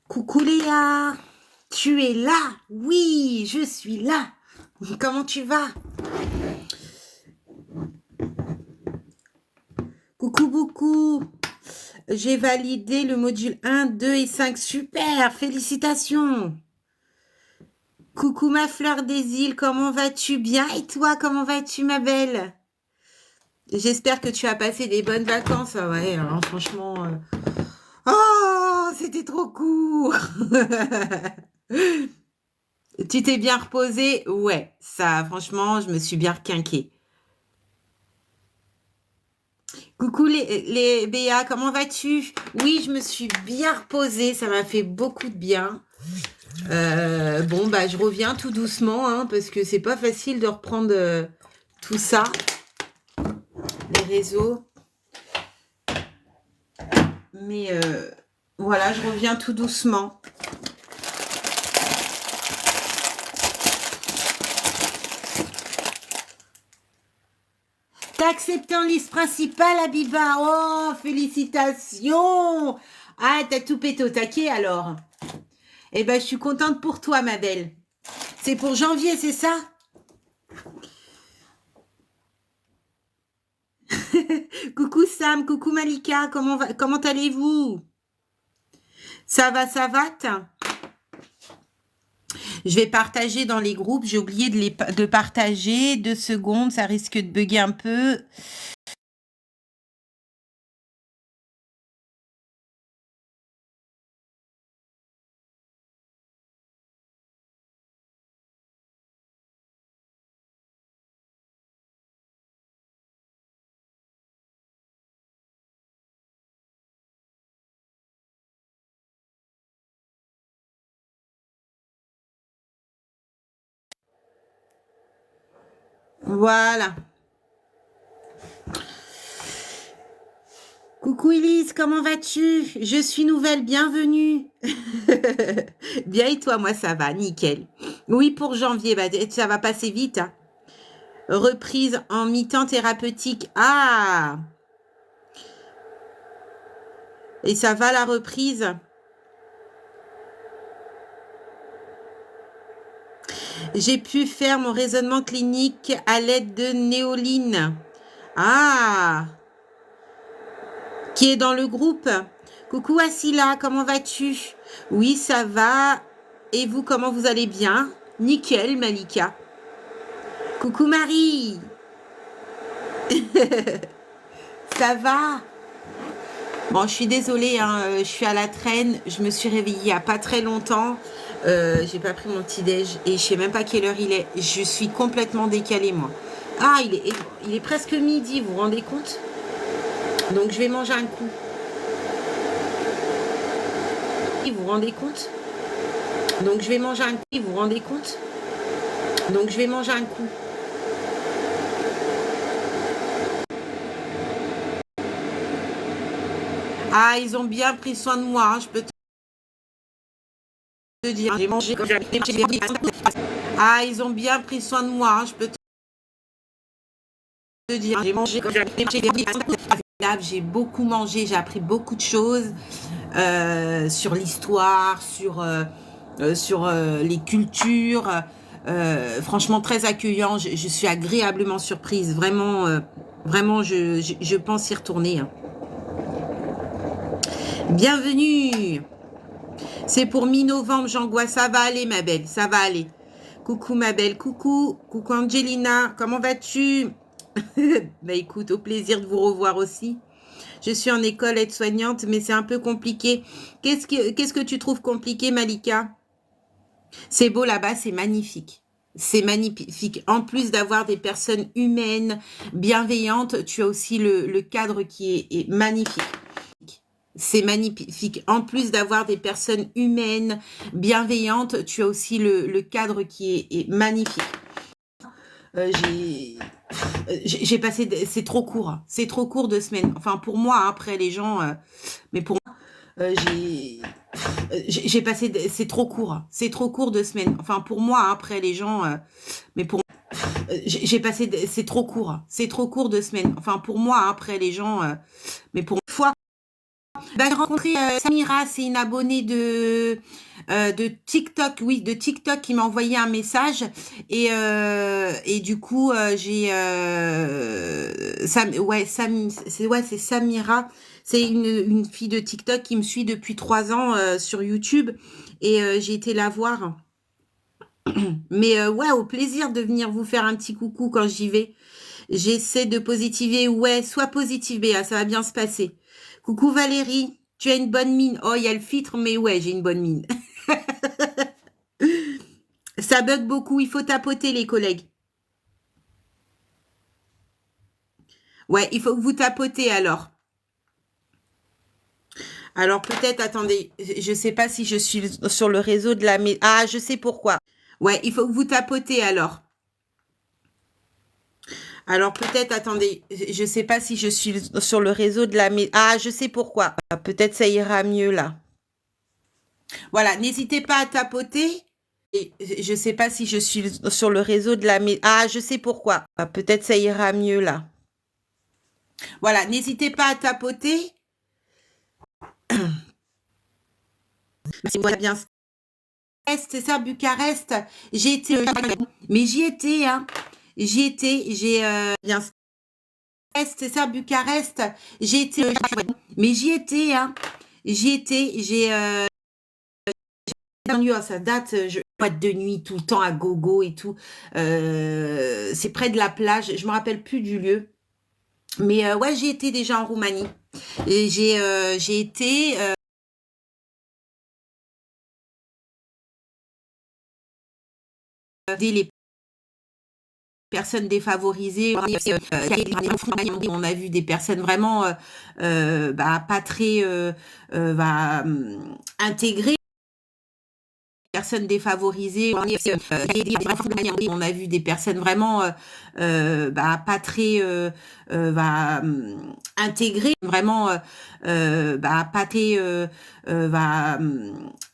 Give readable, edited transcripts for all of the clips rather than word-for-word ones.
Coucou Léa, tu es là? Oui, je suis là. Comment tu vas? Coucou beaucoup. J'ai validé le module 1, 2 et 5. Super, félicitations. Coucou ma fleur des îles, comment vas-tu? Bien, et toi, comment vas-tu ma belle? J'espère que tu as passé des bonnes vacances. Ah ouais, alors, franchement... Oh, c'était trop court. Tu t'es bien reposé? Ouais, ça, franchement, je me suis bien requinquée. Coucou les Béa, comment vas-tu? Oui, je me suis bien reposée, ça m'a fait beaucoup de bien. Bon, bah, je reviens tout doucement, hein, parce que c'est pas facile de reprendre tout ça, les réseaux. Mais voilà, je reviens tout doucement. T'as accepté en liste principale, Abiba. Oh, félicitations. Ah, t'as tout pété au taquet, alors. Eh ben, je suis contente pour toi, ma belle. C'est pour janvier, c'est ça? Coucou Sam, coucou Malika, comment allez-vous? Ça va, Je vais partager dans les groupes. J'ai oublié de partager. 2 secondes, ça risque de bugger un peu. Voilà. Coucou Elise, comment vas-tu? Je suis nouvelle, bienvenue. Bien et toi, moi ça va, nickel. Oui, pour janvier, bah, ça va passer vite, hein. Reprise en mi-temps thérapeutique. Ah! Et ça va la reprise? J'ai pu faire mon raisonnement clinique à l'aide de Néoline. Ah! Qui est dans le groupe? Coucou Asila, comment vas-tu? Oui, ça va. Et vous, comment vous allez bien? Nickel, Malika. Coucou Marie. Ça va? Bon, je suis désolée, hein, je suis à la traîne. Je me suis réveillée il n'y a pas très longtemps. J'ai pas pris mon petit-déj et je sais même pas quelle heure il est. Je suis complètement décalée, moi. Ah, il est presque midi, vous vous rendez compte? Donc, je vais manger un coup. Vous vous rendez compte? Donc, je vais manger un coup. Vous vous rendez compte? Donc, je vais manger un coup. Ah, ils ont bien pris soin de moi, hein, je peux te dire. J'ai mangé comme Ah, ils ont bien pris soin de moi, hein, je peux te dire. J'ai mangé comme j'ai beaucoup mangé, j'ai appris beaucoup de choses sur l'histoire, sur les cultures. Franchement, très accueillant. Je suis agréablement surprise. Vraiment, vraiment, je pense y retourner, hein. Bienvenue. C'est pour mi-novembre, j'angoisse. Ça va aller, ma belle, ça va aller. Coucou, ma belle, coucou. Coucou, Angelina. Comment vas-tu? Bah écoute, au plaisir de vous revoir aussi. Je suis en école aide-soignante, mais c'est un peu compliqué. Qu'est-ce que tu trouves compliqué, Malika? C'est beau là-bas, c'est magnifique. C'est magnifique. En plus d'avoir des personnes humaines, bienveillantes, tu as aussi le cadre qui est magnifique. C'est magnifique. En plus d'avoir des personnes humaines, bienveillantes, tu as aussi le cadre qui est magnifique. Euh, j'ai j'ai passé, c'est trop court, hein. C'est trop court 2 semaines. Enfin pour moi, hein, après les gens, mais pour moi, j'ai passé, c'est trop court, hein. C'est trop court 2 semaines. Enfin pour moi, hein, après les gens, mais pour j'ai passé, c'est trop court, hein. C'est trop court 2 semaines. Enfin pour moi, hein, après les gens, mais pour une fois. Bah, j'ai rencontré Samira, c'est une abonnée de TikTok, oui, de TikTok qui m'a envoyé un message et du coup j'ai c'est Samira, c'est une fille de TikTok qui me suit depuis 3 ans sur YouTube et j'ai été la voir. Mais ouais, au plaisir de venir vous faire un petit coucou quand j'y vais. J'essaie de positiver. Ouais, sois positive, Béa, ça va bien se passer. Coucou Valérie, tu as une bonne mine. Oh, il y a le filtre, mais ouais, j'ai une bonne mine. Ça bug beaucoup, il faut tapoter les collègues. Ouais, il faut que vous tapotez alors. Alors peut-être, attendez, je sais pas si je suis sur le réseau de la... Ah, je sais pourquoi. Ouais, il faut que vous tapotez alors. Alors peut-être, attendez, je sais pas si je suis sur le réseau de la... Ah, je sais pourquoi. Peut-être ça ira mieux là. Voilà, n'hésitez pas à tapoter. Et je sais pas si je suis sur le réseau de la... Ah, je sais pourquoi. Peut-être ça ira mieux là. Voilà, n'hésitez pas à tapoter. C'est bien. C'est ça, Bucarest. J'ai été... Mais j'y étais, hein. J'y étais, j'ai... bien. C'est ça, Bucarest. J'ai été... Mais j'y étais, hein. J'y étais, j'ai... ça date, je boîte de nuit tout le temps à gogo et tout. C'est près de la plage. Je me rappelle plus du lieu. Mais ouais, j'ai été déjà en Roumanie. Et j'ai été aider les personnes défavorisées. On a vu des personnes vraiment pas très intégrées. Personnes défavorisées, on a vu des personnes vraiment pas très intégrées, vraiment pas très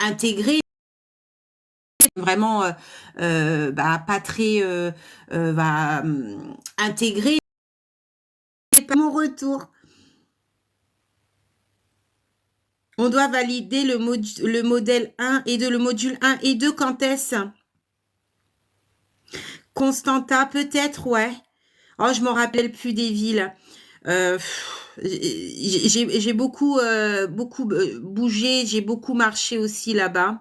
intégrées, vraiment pas très intégrées. C'est pas mon retour. On doit valider le modèle 1 et 2, le module 1 et 2 quand est-ce? Constanta, peut-être, ouais. Oh, je me rappelle plus des villes. J'ai beaucoup, beaucoup bougé, j'ai beaucoup marché aussi là-bas.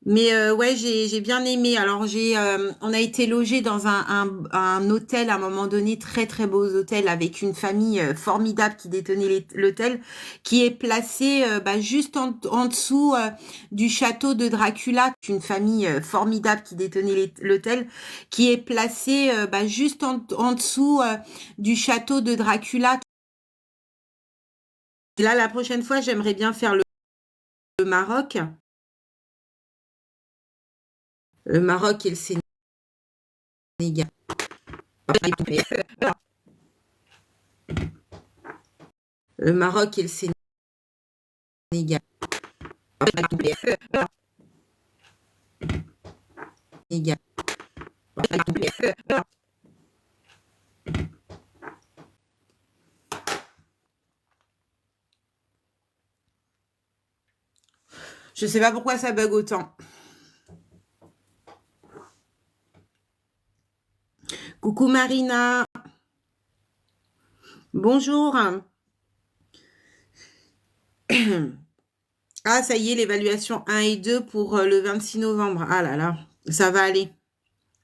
Mais ouais, j'ai bien aimé. Alors on a été logé dans un hôtel à un moment donné, très très beau hôtel avec une famille formidable qui détenait l'hôtel, qui est placé juste en dessous du château de Dracula. Une famille formidable qui détenait l'hôtel, qui est placé juste en dessous du château de Dracula. Là, la prochaine fois, j'aimerais bien faire le Maroc. Le Maroc et le Sénégal. Le Maroc et le Sénégal. Je sais pas pourquoi ça bug autant. Coucou Marina. Bonjour. Ah, ça y est, l'évaluation 1 et 2 pour le 26 novembre. Ah là là, ça va aller.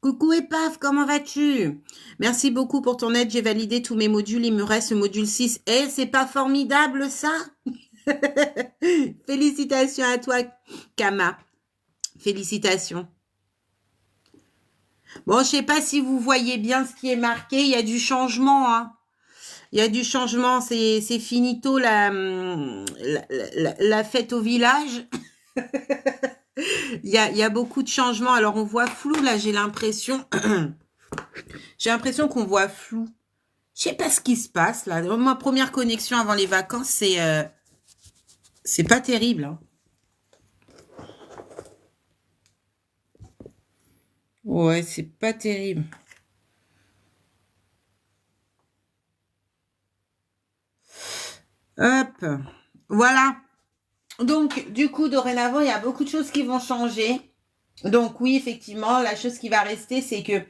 Coucou Epaf, comment vas-tu? Merci beaucoup pour ton aide. J'ai validé tous mes modules. Il me reste le module 6. Eh, c'est pas formidable ça? Félicitations à toi, Kama. Félicitations. Bon, je sais pas si vous voyez bien ce qui est marqué. Il y a du changement, hein. Il y a du changement. C'est finito la fête au village. Il y a beaucoup de changements. Alors, on voit flou, là, j'ai l'impression. J'ai l'impression qu'on voit flou. Je sais pas ce qui se passe, là. Ma première connexion avant les vacances, c'est pas terrible, hein. Ouais, c'est pas terrible. Hop. Voilà. Donc, du coup, dorénavant, il y a beaucoup de choses qui vont changer. Donc, oui, effectivement, la chose qui va rester, c'est que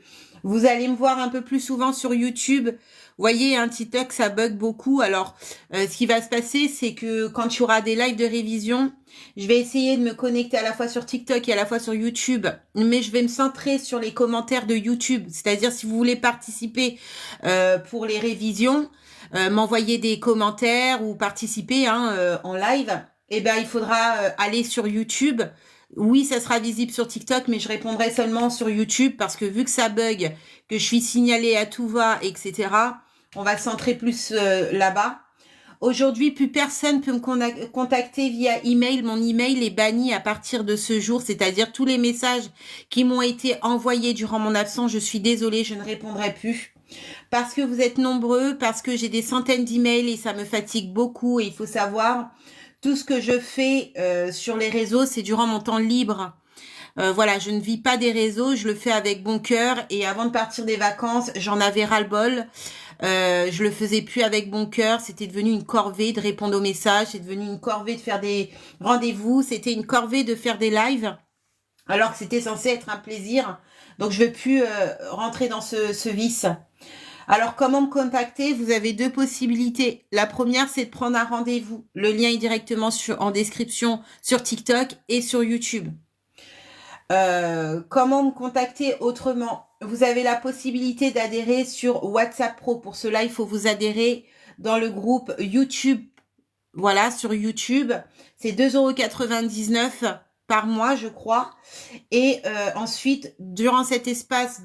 vous allez me voir un peu plus souvent sur YouTube. Vous voyez, un TikTok, ça bug beaucoup. Alors, ce qui va se passer, c'est que quand il y aura des lives de révision, je vais essayer de me connecter à la fois sur TikTok et à la fois sur YouTube. Mais je vais me centrer sur les commentaires de YouTube. C'est-à-dire, si vous voulez participer pour les révisions, m'envoyer des commentaires ou participer en live, eh ben, il faudra aller sur YouTube. Oui, ça sera visible sur TikTok, mais je répondrai seulement sur YouTube parce que vu que ça bug, que je suis signalée à tout va, etc., on va se centrer plus là-bas. Aujourd'hui, plus personne peut me contacter via email. Mon email est banni à partir de ce jour, c'est-à-dire tous les messages qui m'ont été envoyés durant mon absence. Je suis désolée, je ne répondrai plus. Parce que vous êtes nombreux, parce que j'ai des centaines d'emails et ça me fatigue beaucoup. Et il faut savoir, tout ce que je fais sur les réseaux, c'est durant mon temps libre. Voilà, je ne vis pas des réseaux, je le fais avec bon cœur. Et avant de partir des vacances, j'en avais ras-le-bol. Je le faisais plus avec bon cœur. C'était devenu une corvée de répondre aux messages. C'est devenu une corvée de faire des rendez-vous. C'était une corvée de faire des lives. Alors que c'était censé être un plaisir. Donc, je ne veux plus rentrer dans ce vice. Alors, comment me contacter? Vous avez deux possibilités. La première, c'est de prendre un rendez-vous. Le lien est directement en description sur TikTok et sur YouTube. Comment me contacter autrement? Vous avez la possibilité d'adhérer sur WhatsApp Pro. Pour cela, il faut vous adhérer dans le groupe YouTube. Voilà, sur YouTube. C'est 2,99 € par mois, je crois. Et ensuite, dans cet espace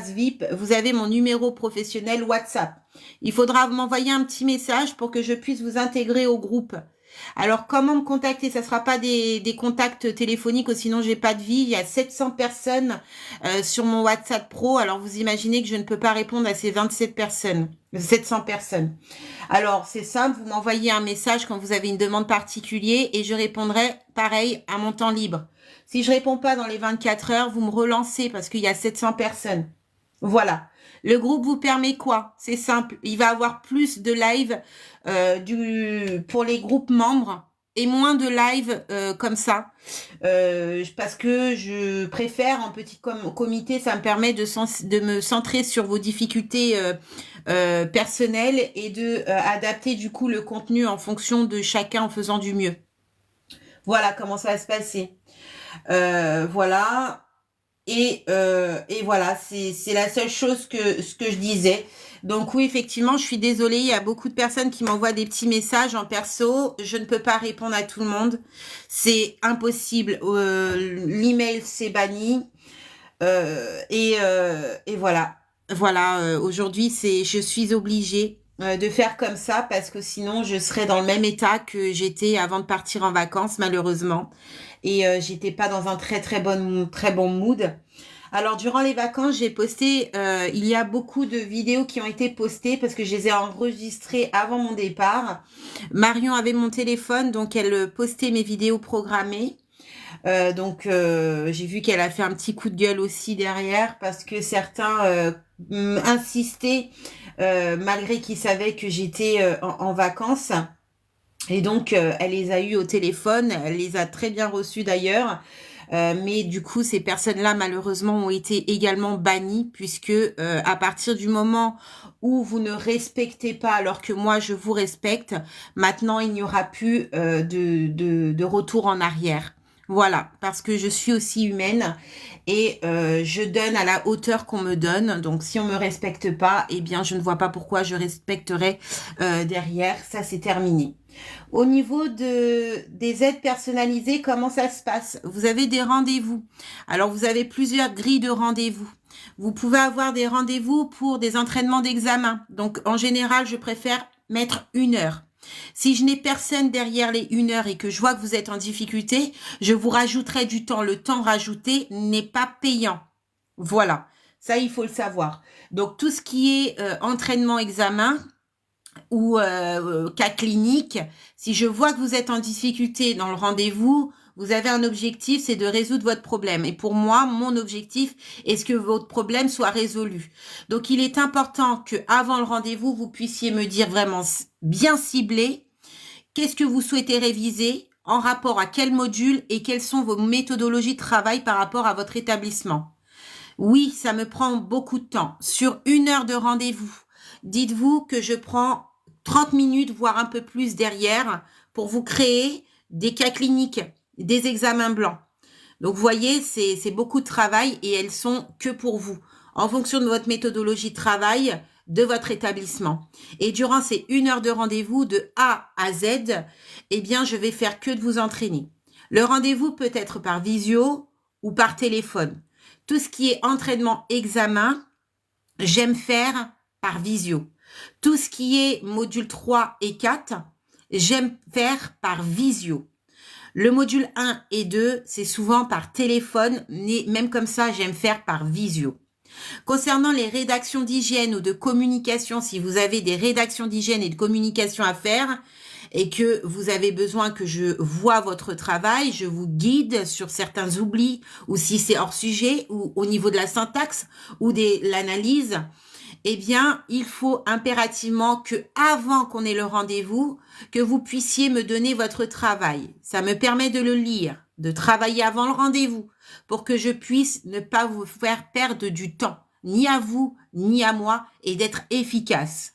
VIP, vous avez mon numéro professionnel WhatsApp. Il faudra m'envoyer un petit message pour que je puisse vous intégrer au groupe. Alors, comment me contacter? Ça sera pas des contacts téléphoniques, sinon j'ai pas de vie. Il y a 700 personnes sur mon WhatsApp Pro. Alors, vous imaginez que je ne peux pas répondre à ces 27 personnes, 700 personnes. Alors, c'est simple, vous m'envoyez un message quand vous avez une demande particulière et je répondrai pareil à mon temps libre. Si je réponds pas dans les 24 heures, vous me relancez parce qu'il y a 700 personnes. Voilà. Le groupe vous permet quoi? C'est simple. Il va avoir plus de live pour les groupes membres et moins de live comme ça. Parce que je préfère en petit comité, ça me permet de me centrer sur vos difficultés personnelles et de adapter du coup le contenu en fonction de chacun en faisant du mieux. Voilà comment ça va se passer. Voilà. Et voilà, c'est la seule chose ce que je disais. Donc oui, effectivement, je suis désolée, il y a beaucoup de personnes qui m'envoient des petits messages en perso. Je ne peux pas répondre à tout le monde. C'est impossible. L'email, c'est banni. Et voilà. Voilà, aujourd'hui, je suis obligée de faire comme ça parce que sinon, je serais dans le même état que j'étais avant de partir en vacances, malheureusement. Et j'étais pas dans un très bon mood. Alors, durant les vacances, j'ai posté, il y a beaucoup de vidéos qui ont été postées parce que je les ai enregistrées avant mon départ. Marion avait mon téléphone, donc elle postait mes vidéos programmées. Donc, j'ai vu qu'elle a fait un petit coup de gueule aussi derrière parce que certains insistaient malgré qu'ils savaient que j'étais en vacances. Et donc, elle les a eues au téléphone, elle les a très bien reçues d'ailleurs. Mais du coup, ces personnes-là, malheureusement, ont été également bannies puisque à partir du moment où vous ne respectez pas, alors que moi, je vous respecte, maintenant, il n'y aura plus de retour en arrière. Voilà, parce que je suis aussi humaine et je donne à la hauteur qu'on me donne. Donc, si on me respecte pas, eh bien, je ne vois pas pourquoi je respecterai derrière. Ça, c'est terminé. Au niveau des aides personnalisées, comment ça se passe? Vous avez des rendez-vous. Alors, vous avez plusieurs grilles de rendez-vous. Vous pouvez avoir des rendez-vous pour des entraînements d'examen. Donc, en général, je préfère mettre 1 heure. Si je n'ai personne derrière les 1 heure et que je vois que vous êtes en difficulté, je vous rajouterai du temps. Le temps rajouté n'est pas payant. Voilà, ça il faut le savoir. Donc tout ce qui est entraînement examen ou cas clinique, si je vois que vous êtes en difficulté dans le rendez-vous, vous avez un objectif, c'est de résoudre votre problème. Et pour moi, mon objectif est que votre problème soit résolu. Donc, il est important que avant le rendez-vous, vous puissiez me dire vraiment bien ciblé qu'est-ce que vous souhaitez réviser, en rapport à quel module et quelles sont vos méthodologies de travail par rapport à votre établissement. Oui, ça me prend beaucoup de temps. Sur 1 heure de rendez-vous, dites-vous que je prends 30 minutes, voire un peu plus derrière, pour vous créer des cas cliniques, des examens blancs. Donc, vous voyez, c'est beaucoup de travail et elles sont que pour vous, en fonction de votre méthodologie de travail, de votre établissement. Et durant ces 1 heure de rendez-vous, de A à Z, eh bien, je vais faire que de vous entraîner. Le rendez-vous peut être par visio ou par téléphone. Tout ce qui est entraînement examen, j'aime faire par visio. Tout ce qui est module 3 et 4, j'aime faire par visio. Le module 1 et 2, c'est souvent par téléphone, mais même comme ça, j'aime faire par visio. Concernant les rédactions d'hygiène ou de communication, si vous avez des rédactions d'hygiène et de communication à faire et que vous avez besoin que je vois votre travail, je vous guide sur certains oublis ou si c'est hors sujet ou au niveau de la syntaxe ou de l'analyse, eh bien, il faut impérativement que, avant qu'on ait le rendez-vous, que vous puissiez me donner votre travail. Ça me permet de le lire, de travailler avant le rendez-vous, pour que je puisse ne pas vous faire perdre du temps, ni à vous, ni à moi, et d'être efficace.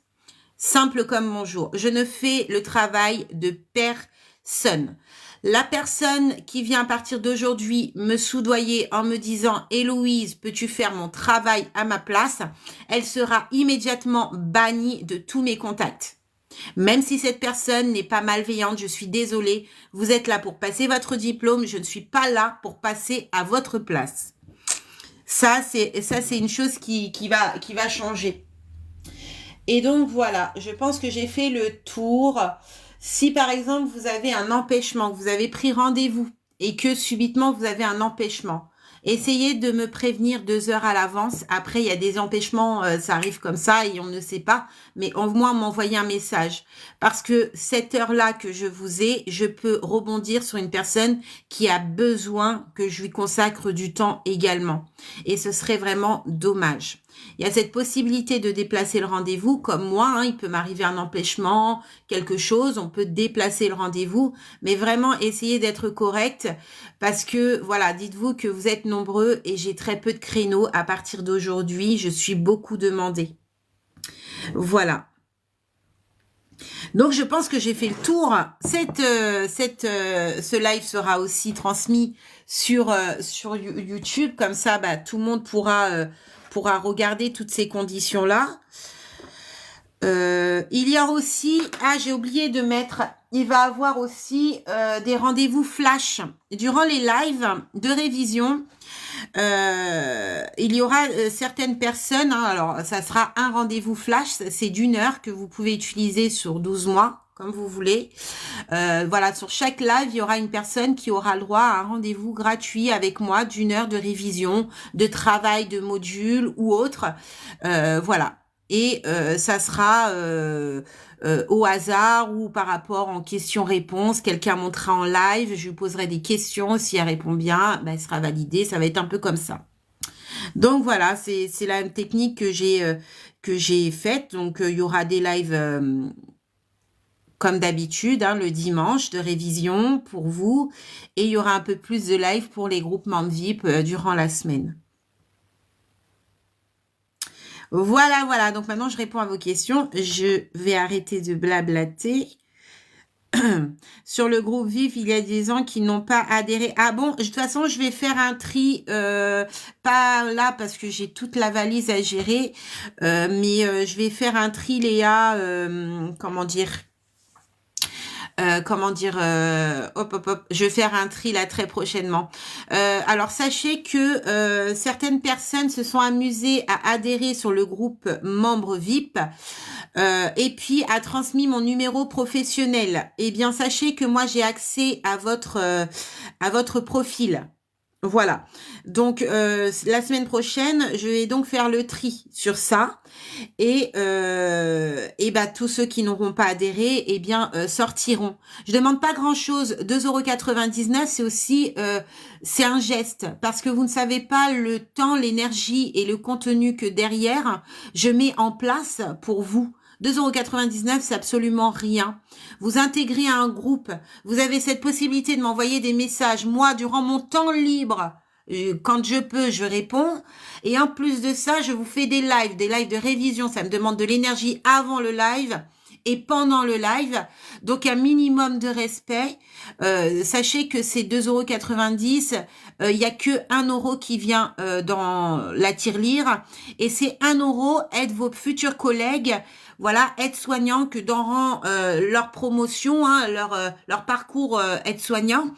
Simple comme bonjour. Je ne fais le travail de personne. La personne qui vient à partir d'aujourd'hui me soudoyer en me disant « Héloïse, peux-tu faire mon travail à ma place ?» Elle sera immédiatement bannie de tous mes contacts. Même si cette personne n'est pas malveillante, je suis désolée. Vous êtes là pour passer votre diplôme. Je ne suis pas là pour passer à votre place. Ça, c'est une chose qui va changer. Et donc, voilà, je pense que j'ai fait le tour. Si, par exemple, vous avez un empêchement, que vous avez pris rendez-vous et que subitement, vous avez un empêchement, essayez de me prévenir 2 heures à l'avance. Après, il y a des empêchements, ça arrive comme ça et on ne sait pas. Mais au moins, m'envoyer un message. Parce que cette heure-là que je vous ai, je peux rebondir sur une personne qui a besoin que je lui consacre du temps également. Et ce serait vraiment dommage. Il y a cette possibilité de déplacer le rendez-vous, comme moi, hein, il peut m'arriver un empêchement, quelque chose, on peut déplacer le rendez-vous, mais vraiment essayez d'être correct parce que, voilà, dites-vous que vous êtes nombreux et j'ai très peu de créneaux à partir d'aujourd'hui, je suis beaucoup demandée. Voilà. Donc, je pense que j'ai fait le tour. Ce live sera aussi transmis sur YouTube, comme ça, bah, tout le monde pourra regarder toutes ces conditions-là. Il y a aussi, j'ai oublié de mettre, il va avoir aussi des rendez-vous flash. Durant les lives de révision, il y aura certaines personnes, hein, alors ça sera un rendez-vous flash, c'est d'1 heure que vous pouvez utiliser sur 12 mois, comme vous voulez. Voilà, sur chaque live, il y aura une personne qui aura le droit à un rendez-vous gratuit avec moi d'1 heure de révision, de travail, de module ou autre. Voilà. Et ça sera au hasard ou par rapport en question-réponse. Quelqu'un montera en live, je lui poserai des questions. Si elle répond bien, ben, elle sera validée. Ça va être un peu comme ça. Donc voilà, c'est la même technique que j'ai faite. Donc il y aura des lives comme d'habitude, hein, le dimanche de révision pour vous. Et il y aura un peu plus de live pour les groupes membres VIP durant la semaine. Voilà, voilà. Donc maintenant, je réponds à vos questions. Je vais arrêter de blablater. Sur le groupe Vif, il y a des gens qui n'ont pas adhéré. Ah bon, de toute façon, je vais faire un tri, pas là parce que j'ai toute la valise à gérer, mais je vais faire un tri, Léa, hop, hop, hop, je vais faire un tri là très prochainement. Alors sachez que certaines personnes se sont amusées à adhérer sur le groupe membre VIP et puis a transmis mon numéro professionnel. Eh bien sachez que moi j'ai accès à votre profil. Voilà. Donc la semaine prochaine, je vais donc faire le tri sur ça. Et bah, tous ceux qui n'auront pas adhéré, eh bien, sortiront. Je demande pas grand-chose. 2,99 €, c'est aussi, c'est un geste. Parce que vous ne savez pas le temps, l'énergie et le contenu que derrière, je mets en place pour vous. 2,99 €, c'est absolument rien. Vous intégrez à un groupe. Vous avez cette possibilité de m'envoyer des messages. Moi, durant mon temps libre, quand je peux, je réponds. Et en plus de ça, je vous fais des lives de révision. Ça me demande de l'énergie avant le live et pendant le live. Donc, un minimum de respect. Sachez que c'est 2,90 €. Il y a que 1 € qui vient dans la tirelire. Et c'est 1 € aide vos futurs collègues, voilà, aides-soignants, que dans leur promotion, hein, leur parcours aide-soignant,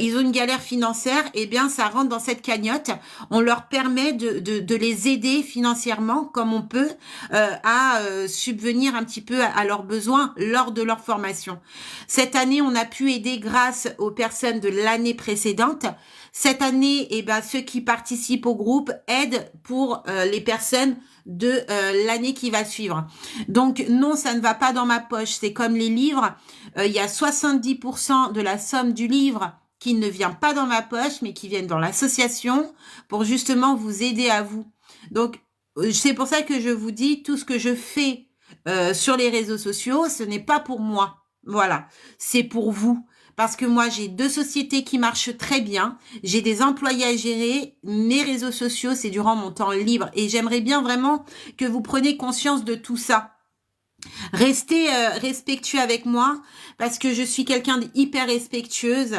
ils ont une galère financière, et bien ça rentre dans cette cagnotte. On leur permet de les aider financièrement comme on peut à subvenir un petit peu à leurs besoins lors de leur formation. Cette année, on a pu aider grâce aux personnes de l'année précédente. Cette année, eh ben, ceux qui participent au groupe aident pour les personnes de l'année qui va suivre. Donc non, ça ne va pas dans ma poche. C'est comme les livres. Il y a 70% de la somme du livre qui ne vient pas dans ma poche, mais qui viennent dans l'association pour justement vous aider à vous. Donc c'est pour ça que je vous dis, tout ce que je fais sur les réseaux sociaux, ce n'est pas pour moi. Voilà, c'est pour vous. Parce que moi, j'ai 2 sociétés qui marchent très bien. J'ai des employés à gérer. Mes réseaux sociaux, c'est durant mon temps libre. Et j'aimerais bien vraiment que vous preniez conscience de tout ça. Restez respectueux avec moi parce que je suis quelqu'un d'hyper respectueuse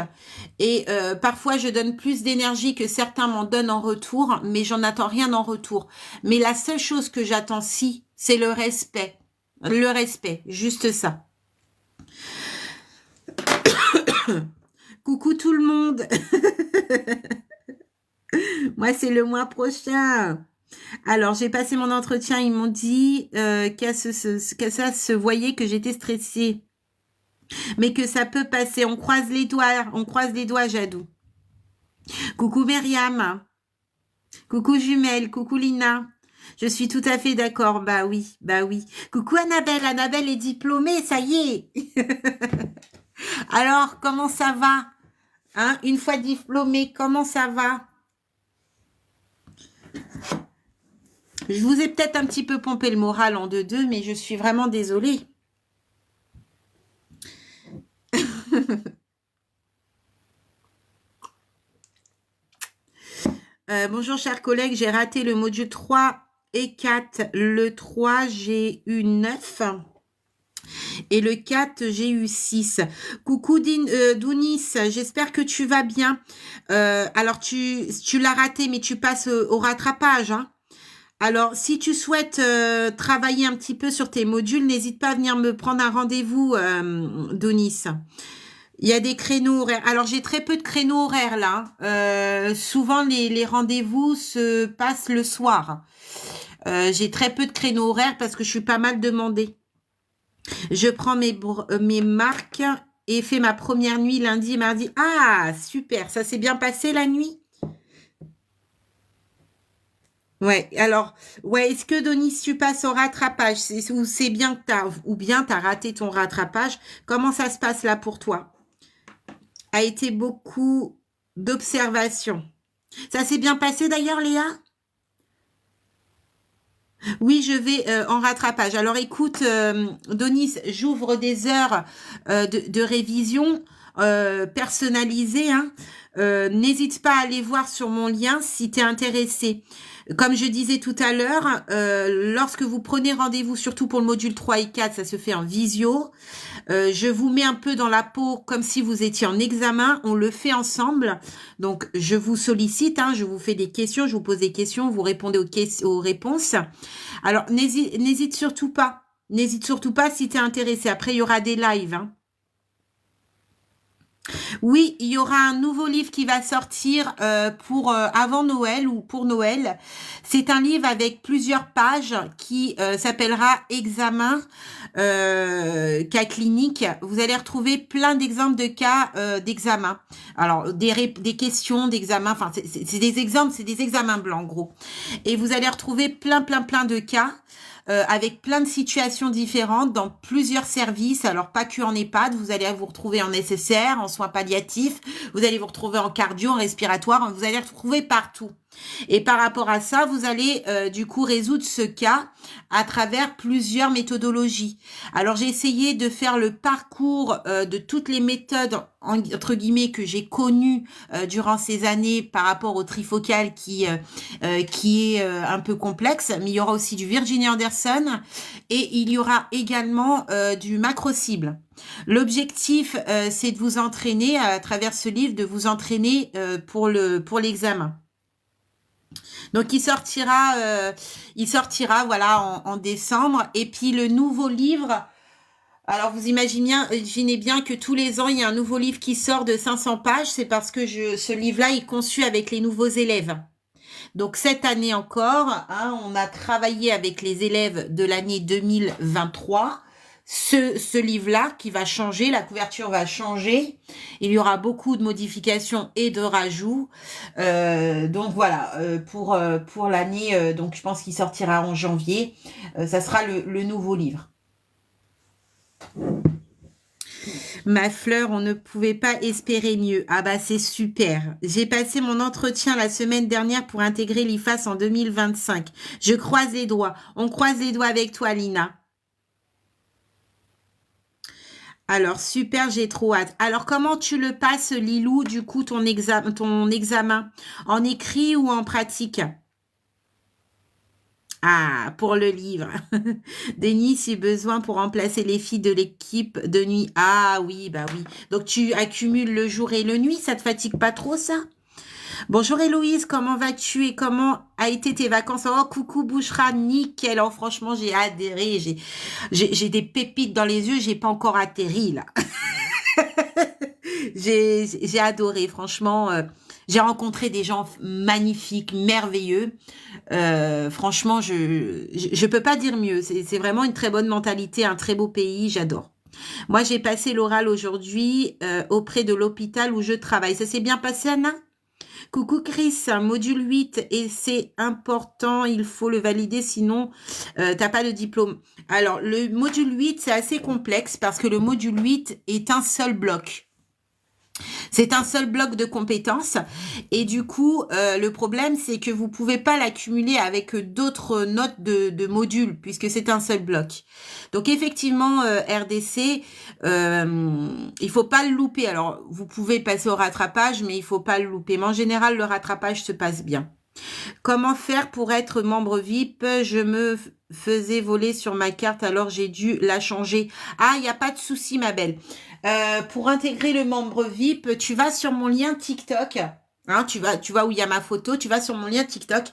et parfois je donne plus d'énergie que certains m'en donnent en retour, mais j'en attends rien en retour. Mais la seule chose que j'attends, c'est le respect. Le respect, juste ça. Coucou tout le monde. Moi, c'est le mois prochain. Alors, j'ai passé mon entretien. Ils m'ont dit que ça se voyait que j'étais stressée. Mais que ça peut passer. On croise les doigts. On croise les doigts, Jadou. Coucou Myriam. Coucou Jumelle. Coucou Lina. Je suis tout à fait d'accord. Bah oui, bah oui. Coucou Annabelle. Annabelle est diplômée, ça y est. Alors, comment ça va? Hein, une fois diplômée, comment ça va? Je vous ai peut-être un petit peu pompé le moral en 2-2, mais je suis vraiment désolée. Bonjour chers collègues, j'ai raté le module 3 et 4. Le 3, j'ai eu 9. Et le 4, j'ai eu 6. Coucou Dounis, j'espère que tu vas bien. Alors, tu l'as raté, mais tu passes au rattrapage. Hein. Alors, si tu souhaites travailler un petit peu sur tes modules, n'hésite pas à venir me prendre un rendez-vous, Dounis. Il y a des créneaux horaires. Alors, j'ai très peu de créneaux horaires là. Souvent, les rendez-vous se passent le soir. J'ai très peu de créneaux horaires parce que je suis pas mal demandée. Je prends mes marques et fais ma première nuit lundi et mardi. Ah, super. Ça s'est bien passé la nuit? Ouais, alors, ouais, est-ce que Denis, tu passes au rattrapage? Ou c'est bien que ou bien t'as raté ton rattrapage? Comment ça se passe là pour toi? A été beaucoup d'observations. Ça s'est bien passé d'ailleurs, Léa? Oui, je vais en rattrapage. Alors écoute, Denis, j'ouvre des heures de révision personnalisé, hein. N'hésite pas à aller voir sur mon lien si tu es intéressé. Comme je disais tout à l'heure, lorsque vous prenez rendez-vous, surtout pour le module 3 et 4, ça se fait en visio. Je vous mets un peu dans la peau comme si vous étiez en examen. On le fait ensemble. Donc, je vous sollicite, hein, je vous fais des questions, je vous pose des questions, vous répondez aux réponses. Alors, n'hésite surtout pas. N'hésite surtout pas si tu es intéressé. Après, il y aura des lives, hein. Oui, il y aura un nouveau livre qui va sortir pour avant Noël ou pour Noël. C'est un livre avec plusieurs pages qui s'appellera Examen, cas clinique. Vous allez retrouver plein d'exemples de cas d'examen. Alors, des questions d'examen, enfin, c'est des exemples, c'est des examens blancs, en gros. Et vous allez retrouver plein de cas. Avec plein de situations différentes dans plusieurs services. Alors, pas que en EHPAD, vous allez vous retrouver en SSR, en soins palliatifs, vous allez vous retrouver en cardio, en respiratoire, vous allez retrouver partout. Et par rapport à ça, vous allez du coup résoudre ce cas à travers plusieurs méthodologies. Alors, j'ai essayé de faire le parcours de toutes les méthodes entre guillemets que j'ai connues durant ces années par rapport au trifocal qui est un peu complexe, mais il y aura aussi du Virginia Anderson et il y aura également du macro-cible. L'objectif, c'est de vous entraîner à travers ce livre, de vous entraîner pour l'examen. Donc il sortira voilà en décembre. Et puis le nouveau livre. Alors vous imaginez bien que tous les ans il y a un nouveau livre qui sort de 500 pages. C'est parce que ce livre-là est conçu avec les nouveaux élèves. Donc cette année encore, hein, on a travaillé avec les élèves de l'année 2023. Ce livre-là qui va changer, la couverture va changer. Il y aura beaucoup de modifications et de rajouts. Donc voilà, pour l'année, donc je pense qu'il sortira en janvier. Ça sera le nouveau livre. Ma fleur, on ne pouvait pas espérer mieux. Ah bah c'est super. J'ai passé mon entretien la semaine dernière pour intégrer l'IFAS en 2025. Je croise les doigts. On croise les doigts avec toi, Lina. Alors, super, j'ai trop hâte. Alors, comment tu le passes, Lilou, du coup, ton examen? En écrit ou en pratique? Ah, pour le livre. Denis, si besoin pour remplacer les filles de l'équipe de nuit. Ah oui, bah oui. Donc, tu accumules le jour et le nuit. Ça te fatigue pas trop, ça? Bonjour Héloïse, comment vas-tu et comment a été tes vacances? Oh, coucou Bouchra, nickel. Oh, franchement, j'ai adhéré. J'ai des pépites dans les yeux. J'ai pas encore atterri, là. J'ai adoré, franchement. J'ai rencontré des gens magnifiques, merveilleux. Franchement, je peux pas dire mieux. C'est vraiment une très bonne mentalité, un très beau pays. J'adore. Moi, j'ai passé l'oral aujourd'hui auprès de l'hôpital où je travaille. Ça s'est bien passé, Anna? Coucou Chris, module 8 et c'est important, il faut le valider sinon t'as pas de diplôme. Alors le module 8 c'est assez complexe parce que le module 8 est un seul bloc. C'est un seul bloc de compétences et du coup, le problème, c'est que vous pouvez pas l'accumuler avec d'autres notes de modules puisque c'est un seul bloc. Donc effectivement, RDC, il faut pas le louper. Alors, vous pouvez passer au rattrapage, mais il faut pas le louper. Mais en général, le rattrapage se passe bien. Comment faire pour être membre VIP? Je me faisais voler sur ma carte, alors j'ai dû la changer. Ah, il n'y a pas de souci, ma belle. Pour intégrer le membre VIP, tu vas sur mon lien TikTok. Hein, tu vas où il y a ma photo, tu vas sur mon lien TikTok,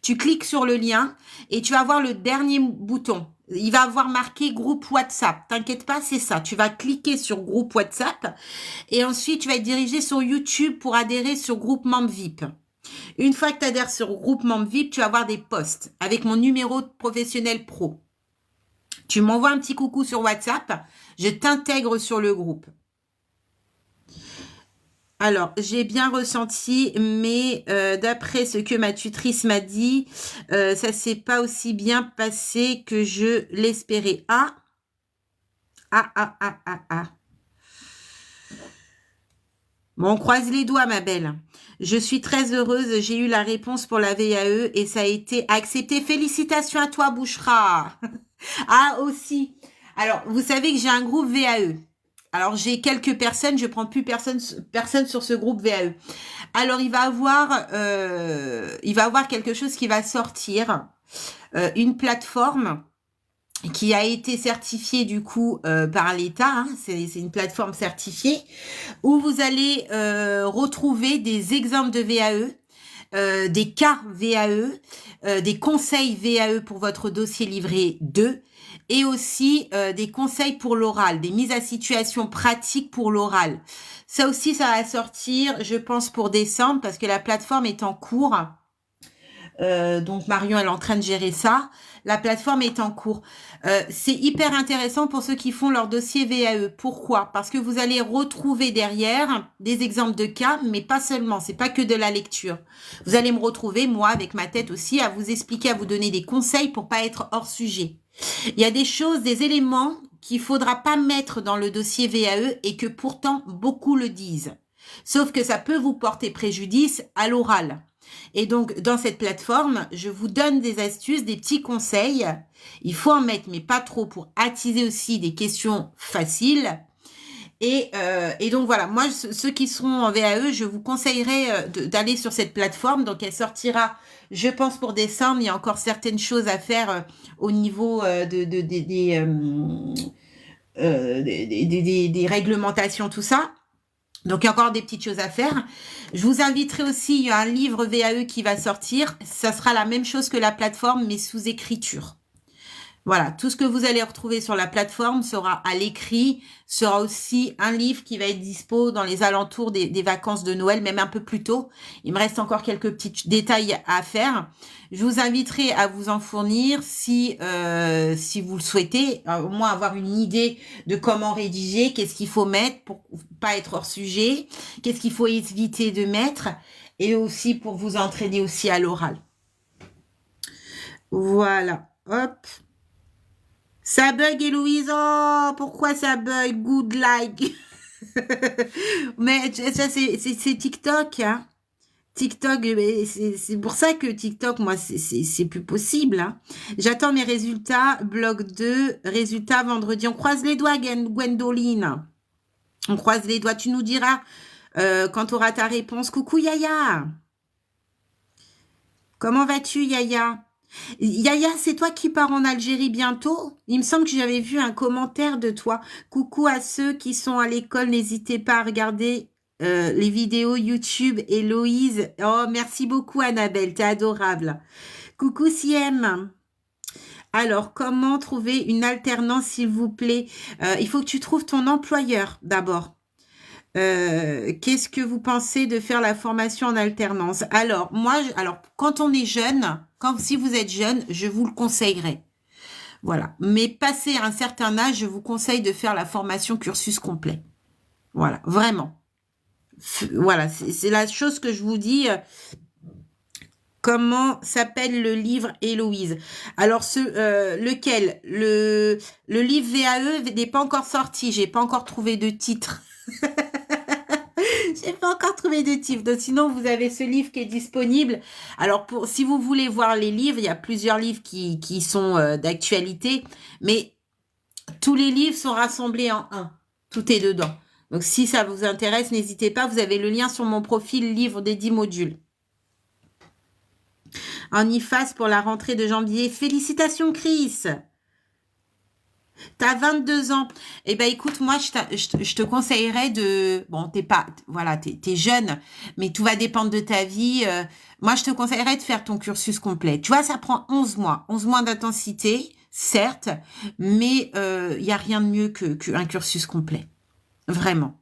tu cliques sur le lien et tu vas voir le dernier bouton. Il va avoir marqué groupe WhatsApp. T'inquiète pas, c'est ça. Tu vas cliquer sur groupe WhatsApp et ensuite tu vas être dirigé sur YouTube pour adhérer sur groupe membre VIP. Une fois que tu adhères sur groupe membre VIP, tu vas avoir des posts avec mon numéro professionnel pro. Tu m'envoies un petit coucou sur WhatsApp, je t'intègre sur le groupe. Alors, j'ai bien ressenti, mais d'après ce que ma tutrice m'a dit, ça s'est pas aussi bien passé que je l'espérais. Ah. Bon, on croise les doigts, ma belle. Je suis très heureuse. J'ai eu la réponse pour la VAE et ça a été accepté. Félicitations à toi, Bouchra. Ah, aussi. Alors, vous savez que j'ai un groupe VAE. Alors, j'ai quelques personnes, je prends plus personne sur ce groupe VAE. Alors, il va avoir quelque chose qui va sortir, une plateforme qui a été certifiée du coup par l'État, hein, c'est une plateforme certifiée, où vous allez retrouver des exemples de VAE, des cas VAE, des conseils VAE pour votre dossier livret 2, et aussi des conseils pour l'oral, des mises à situation pratiques pour l'oral. Ça aussi, ça va sortir, je pense, pour décembre, parce que la plateforme est en cours. Donc Marion, elle est en train de gérer ça. La plateforme est en cours. C'est hyper intéressant pour ceux qui font leur dossier VAE. Pourquoi? Parce que vous allez retrouver derrière des exemples de cas, mais pas seulement. C'est pas que de la lecture. Vous allez me retrouver, moi, avec ma tête aussi, à vous expliquer, à vous donner des conseils pour pas être hors sujet. Il y a des choses, des éléments qu'il faudra pas mettre dans le dossier VAE et que pourtant beaucoup le disent. Sauf que ça peut vous porter préjudice à l'oral. Et donc, dans cette plateforme, je vous donne des astuces, des petits conseils. Il faut en mettre, mais pas trop, pour attiser aussi des questions faciles. Et donc, voilà, moi, ceux qui seront en VAE, je vous conseillerais d'aller sur cette plateforme. Donc, elle sortira, je pense, pour décembre. Il y a encore certaines choses à faire au niveau des réglementations, tout ça. Donc, il y a encore des petites choses à faire. Je vous inviterai aussi, il y a un livre VAE qui va sortir. Ça sera la même chose que la plateforme, mais sous écriture. Voilà, tout ce que vous allez retrouver sur la plateforme sera à l'écrit, sera aussi un livre qui va être dispo dans les alentours des vacances de Noël, même un peu plus tôt. Il me reste encore quelques petits détails à faire. Je vous inviterai à vous en fournir si vous le souhaitez, au moins avoir une idée de comment rédiger, qu'est-ce qu'il faut mettre pour pas être hors sujet, qu'est-ce qu'il faut éviter de mettre, et aussi pour vous entraîner aussi à l'oral. Voilà, hop. Ça bug, Héloïse. Oh, pourquoi ça bug? Good like. Mais ça, c'est TikTok, hein. TikTok, c'est pour ça que TikTok, moi, c'est plus possible, hein. J'attends mes résultats. Bloc 2, résultats vendredi. On croise les doigts, Gwendoline. On croise les doigts. Tu nous diras quand tu auras ta réponse. Coucou, Yaya. Comment vas-tu, Yaya? Yaya, c'est toi qui pars en Algérie bientôt? Il me semble que j'avais vu un commentaire de toi. Coucou à ceux qui sont à l'école, n'hésitez pas à regarder les vidéos YouTube. Héloïse, oh merci beaucoup Annabelle, t'es adorable. Coucou Siem. Alors, comment trouver une alternance s'il vous plaît? Il faut que tu trouves ton employeur d'abord. Qu'est-ce que vous pensez de faire la formation en alternance? Alors, quand on est jeune, si vous êtes jeune, je vous le conseillerais. Voilà. Mais passé un certain âge, je vous conseille de faire la formation cursus complet. Voilà, vraiment. Voilà, c'est la chose que je vous dis. Comment s'appelle le livre, Héloïse? Alors, lequel? Le livre VAE n'est pas encore sorti. J'ai pas encore trouvé de titre. J'ai pas encore trouvé de titre. Donc, sinon, vous avez ce livre qui est disponible. Alors, si vous voulez voir les livres, il y a plusieurs livres qui sont d'actualité. Mais tous les livres sont rassemblés en un. Tout est dedans. Donc, si ça vous intéresse, n'hésitez pas. Vous avez le lien sur mon profil livre des 10 modules. En IFAS pour la rentrée de janvier. Félicitations, Chris. T'as 22 ans. Eh ben, écoute, moi, je te conseillerais de... Bon, t'es jeune, mais tout va dépendre de ta vie. Moi, je te conseillerais de faire ton cursus complet. Tu vois, ça prend 11 mois. 11 mois d'intensité, certes, mais il n'y a rien de mieux qu'un cursus complet. Vraiment.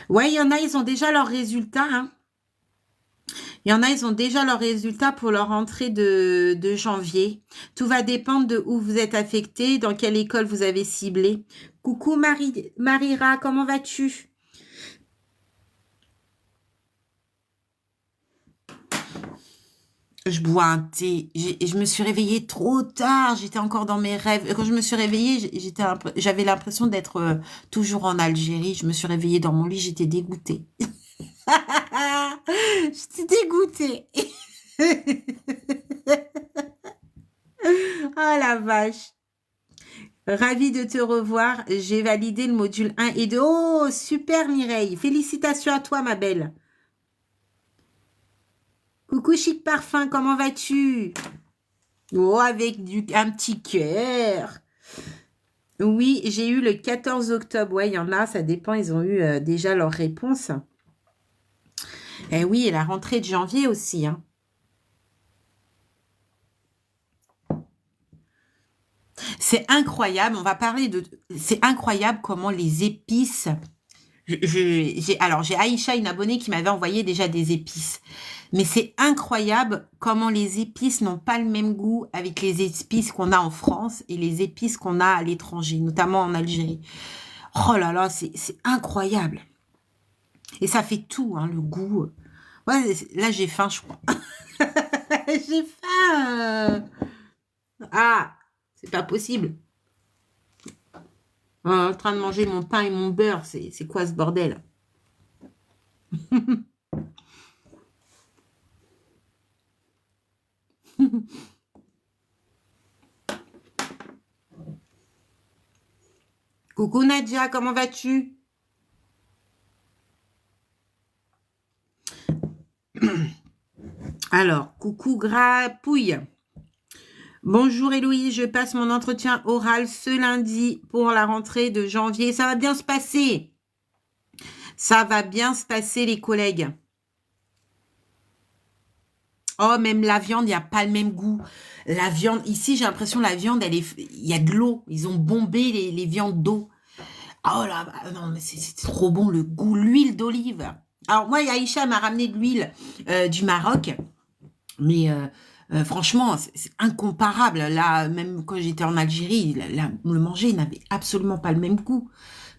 Ouais, il y en a, ils ont déjà leurs résultats, hein. Il y en a, ils ont déjà leurs résultats pour leur rentrée de janvier. Tout va dépendre de où vous êtes affecté, dans quelle école vous avez ciblé. Coucou Marira, comment vas-tu? Je bois un thé. Je me suis réveillée trop tard. J'étais encore dans mes rêves. Quand je me suis réveillée, j'avais l'impression d'être toujours en Algérie. Je me suis réveillée dans mon lit. J'étais dégoûtée. J'étais dégoûtée. Oh la vache. Ravie de te revoir. J'ai validé le module 1 et 2. Oh, super Mireille. Félicitations à toi, ma belle. Coucou Chic Parfum, comment vas-tu? Oh, avec un petit cœur. Oui, j'ai eu le 14 octobre. Ouais, il y en a, ça dépend. Ils ont eu déjà leur réponse. Eh oui, et la rentrée de janvier aussi. Hein. C'est incroyable. On va parler de... C'est incroyable comment les épices... Alors, j'ai Aïcha, une abonnée, qui m'avait envoyé déjà des épices. Mais c'est incroyable comment les épices n'ont pas le même goût avec les épices qu'on a en France et les épices qu'on a à l'étranger, notamment en Algérie. Oh là là, c'est incroyable. Et ça fait tout, hein, le goût. Ouais, là, j'ai faim, je crois. J'ai faim. Ah, c'est pas possible. En train de manger mon pain et mon beurre, c'est quoi ce bordel? Coucou Nadia, comment vas-tu? Alors, coucou Grapouille. Bonjour Héloïse, je passe mon entretien oral ce lundi pour la rentrée de janvier. Ça va bien se passer. Ça va bien se passer les collègues. Oh, même la viande, il n'y a pas le même goût. La viande, ici, j'ai l'impression la viande, il y a de l'eau. Ils ont bombé les viandes d'eau. Oh là, non, mais c'est trop bon le goût. L'huile d'olive. Alors moi, Aïcha m'a ramené de l'huile du Maroc. Mais franchement, c'est incomparable. Là, même quand j'étais en Algérie, le manger n'avait absolument pas le même goût.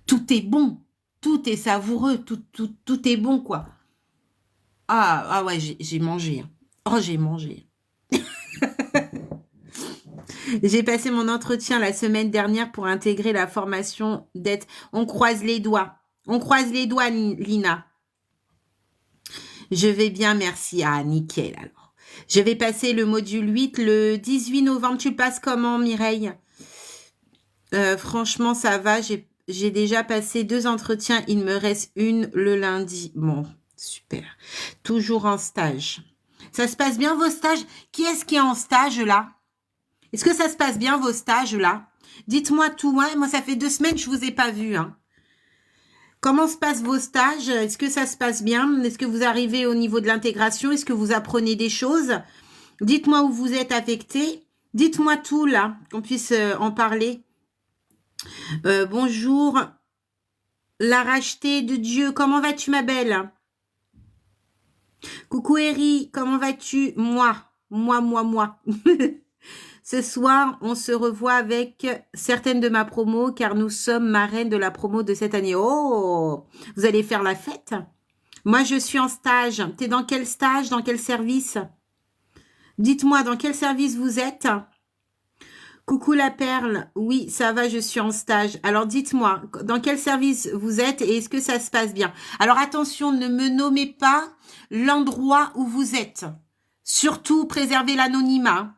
Tout est bon. Tout est savoureux. Tout est bon, quoi. Ah ouais, j'ai mangé. Hein. Oh, j'ai mangé. J'ai passé mon entretien la semaine dernière pour intégrer la formation d'aide. On croise les doigts. On croise les doigts, Lina. Je vais bien, merci. Ah, nickel, alors. Je vais passer le module 8 le 18 novembre. Tu le passes comment, Mireille? Franchement, ça va. J'ai déjà passé 2 entretiens. Il me reste une le lundi. Bon, super. Toujours en stage. Ça se passe bien, vos stages? Qui est-ce qui est en stage, là? Est-ce que ça se passe bien, vos stages, là? Dites-moi tout. Hein. Moi, ça fait 2 semaines que je vous ai pas vu. Hein. Comment se passent vos stages? Est-ce que ça se passe bien? Est-ce que vous arrivez au niveau de l'intégration? Est-ce que vous apprenez des choses? Dites-moi où vous êtes affecté. Dites-moi tout, là, qu'on puisse en parler. Bonjour, la rachetée de Dieu. Comment vas-tu, ma belle? Coucou, Eri. Comment vas-tu? Moi. Ce soir, on se revoit avec certaines de ma promo, car nous sommes marraines de la promo de cette année. Oh, vous allez faire la fête? Moi, je suis en stage. T'es dans quel stage? Dans quel service? Dites-moi, dans quel service vous êtes? Coucou la perle. Oui, ça va, je suis en stage. Alors, dites-moi, dans quel service vous êtes et est-ce que ça se passe bien? Alors, attention, ne me nommez pas l'endroit où vous êtes. Surtout, préservez l'anonymat.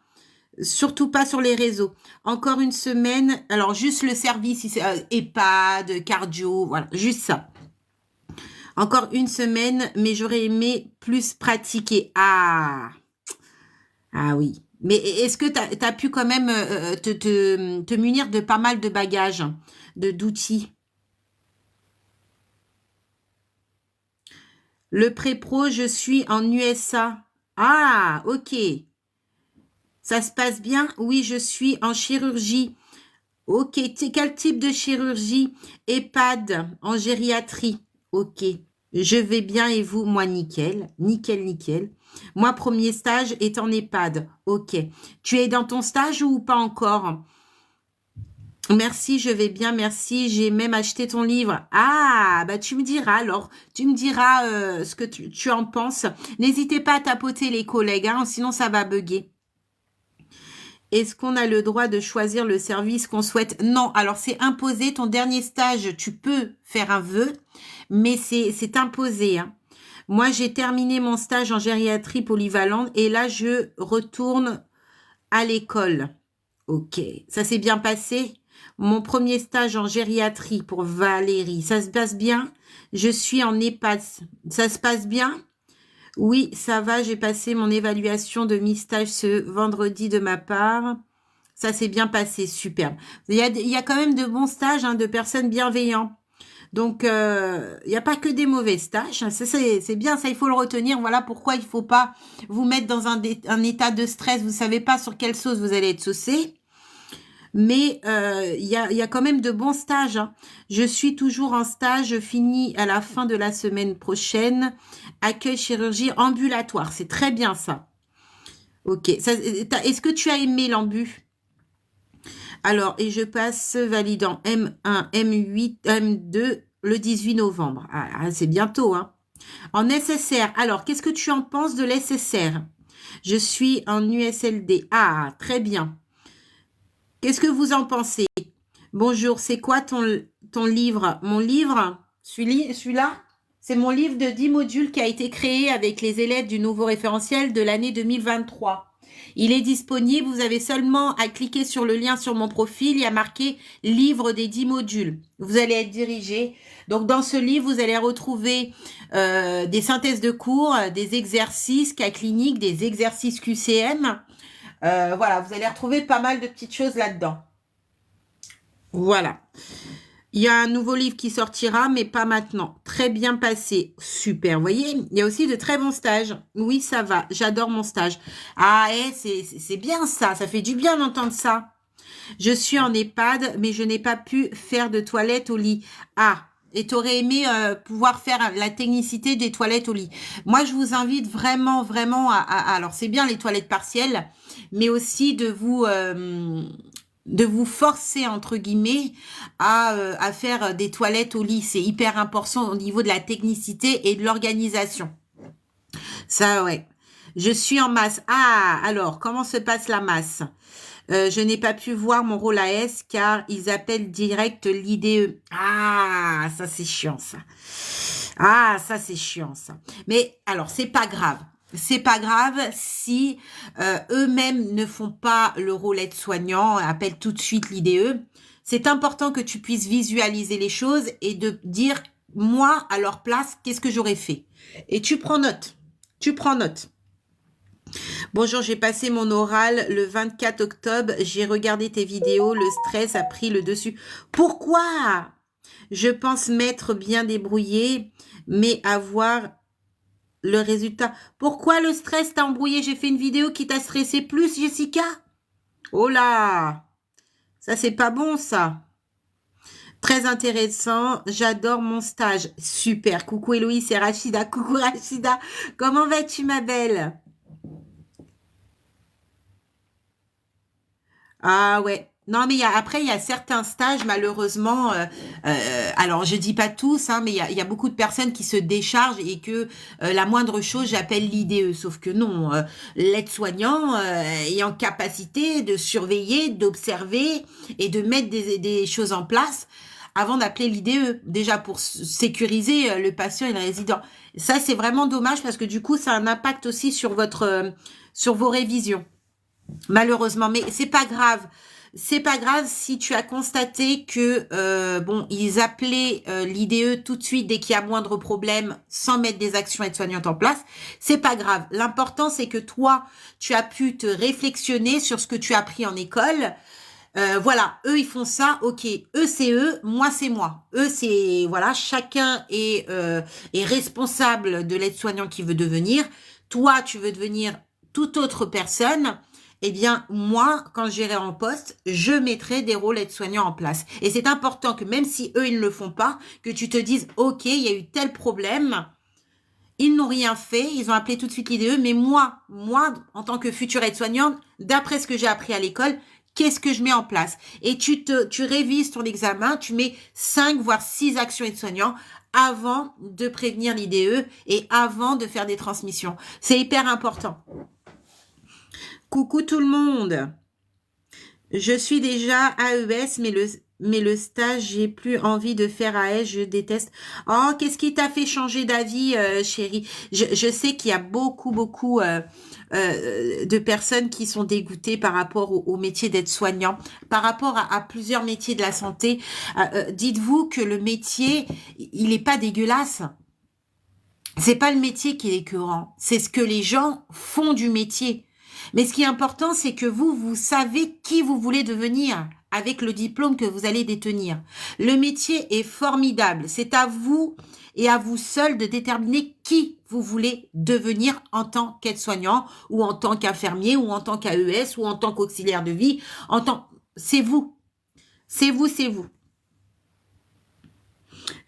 Surtout pas sur les réseaux. Encore une semaine. Alors, juste le service, EHPAD, cardio, voilà, juste ça. Encore une semaine, mais j'aurais aimé plus pratiquer. Ah oui. Mais est-ce que tu as pu quand même te munir de pas mal de bagages, d'outils? Le pré-pro, je suis en USA. Ah, ok. Ça se passe bien? Oui, je suis en chirurgie. Ok, quel type de chirurgie? EHPAD, en gériatrie. Ok, je vais bien et vous? Moi, nickel, nickel. Moi, premier stage est en EHPAD. Ok, tu es dans ton stage ou pas encore? Merci, je vais bien, merci. J'ai même acheté ton livre. Ah, bah tu me diras alors. Tu me diras ce que tu en penses. N'hésitez pas à tapoter les collègues, hein, sinon ça va bugger. Est-ce qu'on a le droit de choisir le service qu'on souhaite? Non, alors c'est imposé. Ton dernier stage, tu peux faire un vœu, mais c'est imposé. Hein. Moi, j'ai terminé mon stage en gériatrie polyvalente et là, je retourne à l'école. Ok, ça s'est bien passé. Mon premier stage en gériatrie pour Valérie, ça se passe bien. Je suis en EHPAD, ça se passe bien. Oui, ça va, j'ai passé mon évaluation de mi-stage ce vendredi de ma part. Ça s'est bien passé, superbe. Il y a quand même de bons stages, hein, de personnes bienveillantes. Donc, il n'y a pas que des mauvais stages. C'est bien, ça, il faut le retenir. Voilà pourquoi il ne faut pas vous mettre dans un état de stress. Vous ne savez pas sur quelle sauce vous allez être saucé. Mais il y a quand même de bons stages, hein. Je suis toujours en stage, je finis à la fin de la semaine prochaine. Accueil chirurgie ambulatoire, c'est très bien ça. Ok, est-ce que tu as aimé l'ambu? Alors, et je passe validant M1, M8, M2 le 18 novembre. Ah, c'est bientôt, hein. En SSR, alors, qu'est-ce que tu en penses de l'SSR? Je suis en USLD. Ah, très bien. Qu'est-ce que vous en pensez? Bonjour, c'est quoi ton livre? Mon livre, celui-là, c'est mon livre de 10 modules qui a été créé avec les élèves du nouveau référentiel de l'année 2023. Il est disponible, vous avez seulement à cliquer sur le lien sur mon profil, il y a marqué livre des 10 modules. Vous allez être dirigé. Donc dans ce livre, vous allez retrouver des synthèses de cours, des exercices cas cliniques, des exercices QCM. Voilà, vous allez retrouver pas mal de petites choses là-dedans. Voilà. Il y a un nouveau livre qui sortira, mais pas maintenant. Très bien passé. Super. Vous voyez, il y a aussi de très bons stages. Oui, ça va. J'adore mon stage. Ah, c'est bien ça. Ça fait du bien d'entendre ça. Je suis en EHPAD, mais je n'ai pas pu faire de toilette au lit. Ah, et tu aurais aimé pouvoir faire la technicité des toilettes au lit. Moi, je vous invite vraiment, vraiment alors, c'est bien les toilettes partielles, mais aussi de vous forcer, entre guillemets, à faire des toilettes au lit. C'est hyper important au niveau de la technicité et de l'organisation. Ça, ouais. Je suis en masse. Ah, alors, comment se passe la masse? Je n'ai pas pu voir mon rôle AS car ils appellent direct l'IDE. Ah, ça c'est chiant ça. Ah, ça c'est chiant ça. Mais alors, c'est pas grave. C'est pas grave si eux-mêmes ne font pas le rôle aide-soignant, appellent tout de suite l'IDE. C'est important que tu puisses visualiser les choses et de dire, moi, à leur place, qu'est-ce que j'aurais fait? Et tu prends note. Tu prends note. Bonjour, j'ai passé mon oral le 24 octobre. J'ai regardé tes vidéos. Le stress a pris le dessus. Pourquoi? Je pense m'être bien débrouillée, mais avoir le résultat. Pourquoi le stress t'a embrouillé? J'ai fait une vidéo qui t'a stressé plus, Jessica? Oh là! Ça, c'est pas bon, ça. Très intéressant. J'adore mon stage. Super. Coucou Héloïse, c'est Rachida. Coucou Rachida. Comment vas-tu, ma belle? Ah ouais. Non, mais après, il y a certains stages, malheureusement, alors je dis pas tous, hein, mais il y a beaucoup de personnes qui se déchargent et que la moindre chose, j'appelle l'IDE. Sauf que non, l'aide-soignant est en capacité de surveiller, d'observer et de mettre des choses en place avant d'appeler l'IDE, déjà pour sécuriser le patient et le résident. Ça, c'est vraiment dommage parce que du coup, ça a un impact aussi sur sur vos révisions. Malheureusement, mais c'est pas grave. C'est pas grave si tu as constaté que bon, ils appelaient l'IDE tout de suite dès qu'il y a moindre problème, sans mettre des actions aides-soignantes en place. C'est pas grave. L'important c'est que toi, tu as pu te réflexionner sur ce que tu as appris en école. Voilà, eux ils font ça, ok. Eux c'est eux, moi c'est moi. Eux c'est voilà, chacun est responsable de l'aide-soignant qui veut devenir. Toi, tu veux devenir toute autre personne. Eh bien, moi, quand j'irai en poste, je mettrai des rôles aides-soignants en place. Et c'est important que même si eux, ils ne le font pas, que tu te dises, OK, il y a eu tel problème, ils n'ont rien fait, ils ont appelé tout de suite l'IDE, mais moi, en tant que future aide-soignante, d'après ce que j'ai appris à l'école, qu'est-ce que je mets en place? Et tu révises ton examen, tu mets 5 voire 6 actions aides-soignants avant de prévenir l'IDE et avant de faire des transmissions. C'est hyper important. Coucou tout le monde. Je suis déjà AES, mais mais le stage, j'ai plus envie de faire AS, je déteste. Oh, qu'est-ce qui t'a fait changer d'avis, chérie? Je sais qu'il y a beaucoup de personnes qui sont dégoûtées par rapport au métier d'aide-soignant, par rapport à plusieurs métiers de la santé. Dites-vous que le métier, il est pas dégueulasse. C'est pas le métier qui est écœurant, c'est ce que les gens font du métier. Mais ce qui est important, c'est que vous savez qui vous voulez devenir avec le diplôme que vous allez détenir. Le métier est formidable. C'est à vous et à vous seul de déterminer qui vous voulez devenir en tant qu'aide-soignant ou en tant qu'infirmier ou en tant qu'AES ou en tant qu'auxiliaire de vie. C'est vous. C'est vous, c'est vous.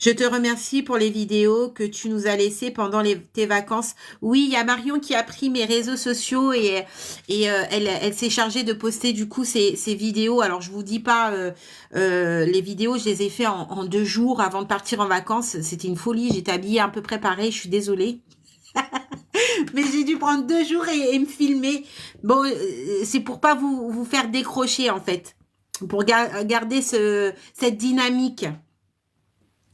Je te remercie pour les vidéos que tu nous as laissées pendant tes vacances. Oui, il y a Marion qui a pris mes réseaux sociaux et elle s'est chargée de poster du coup ces vidéos. Alors, je vous dis pas, les vidéos, je les ai fait en 2 jours avant de partir en vacances. C'était une folie. J'étais habillée un peu préparée. Je suis désolée. Mais j'ai dû prendre 2 jours et me filmer. Bon, c'est pour pas vous faire décrocher en fait. Pour garder cette dynamique.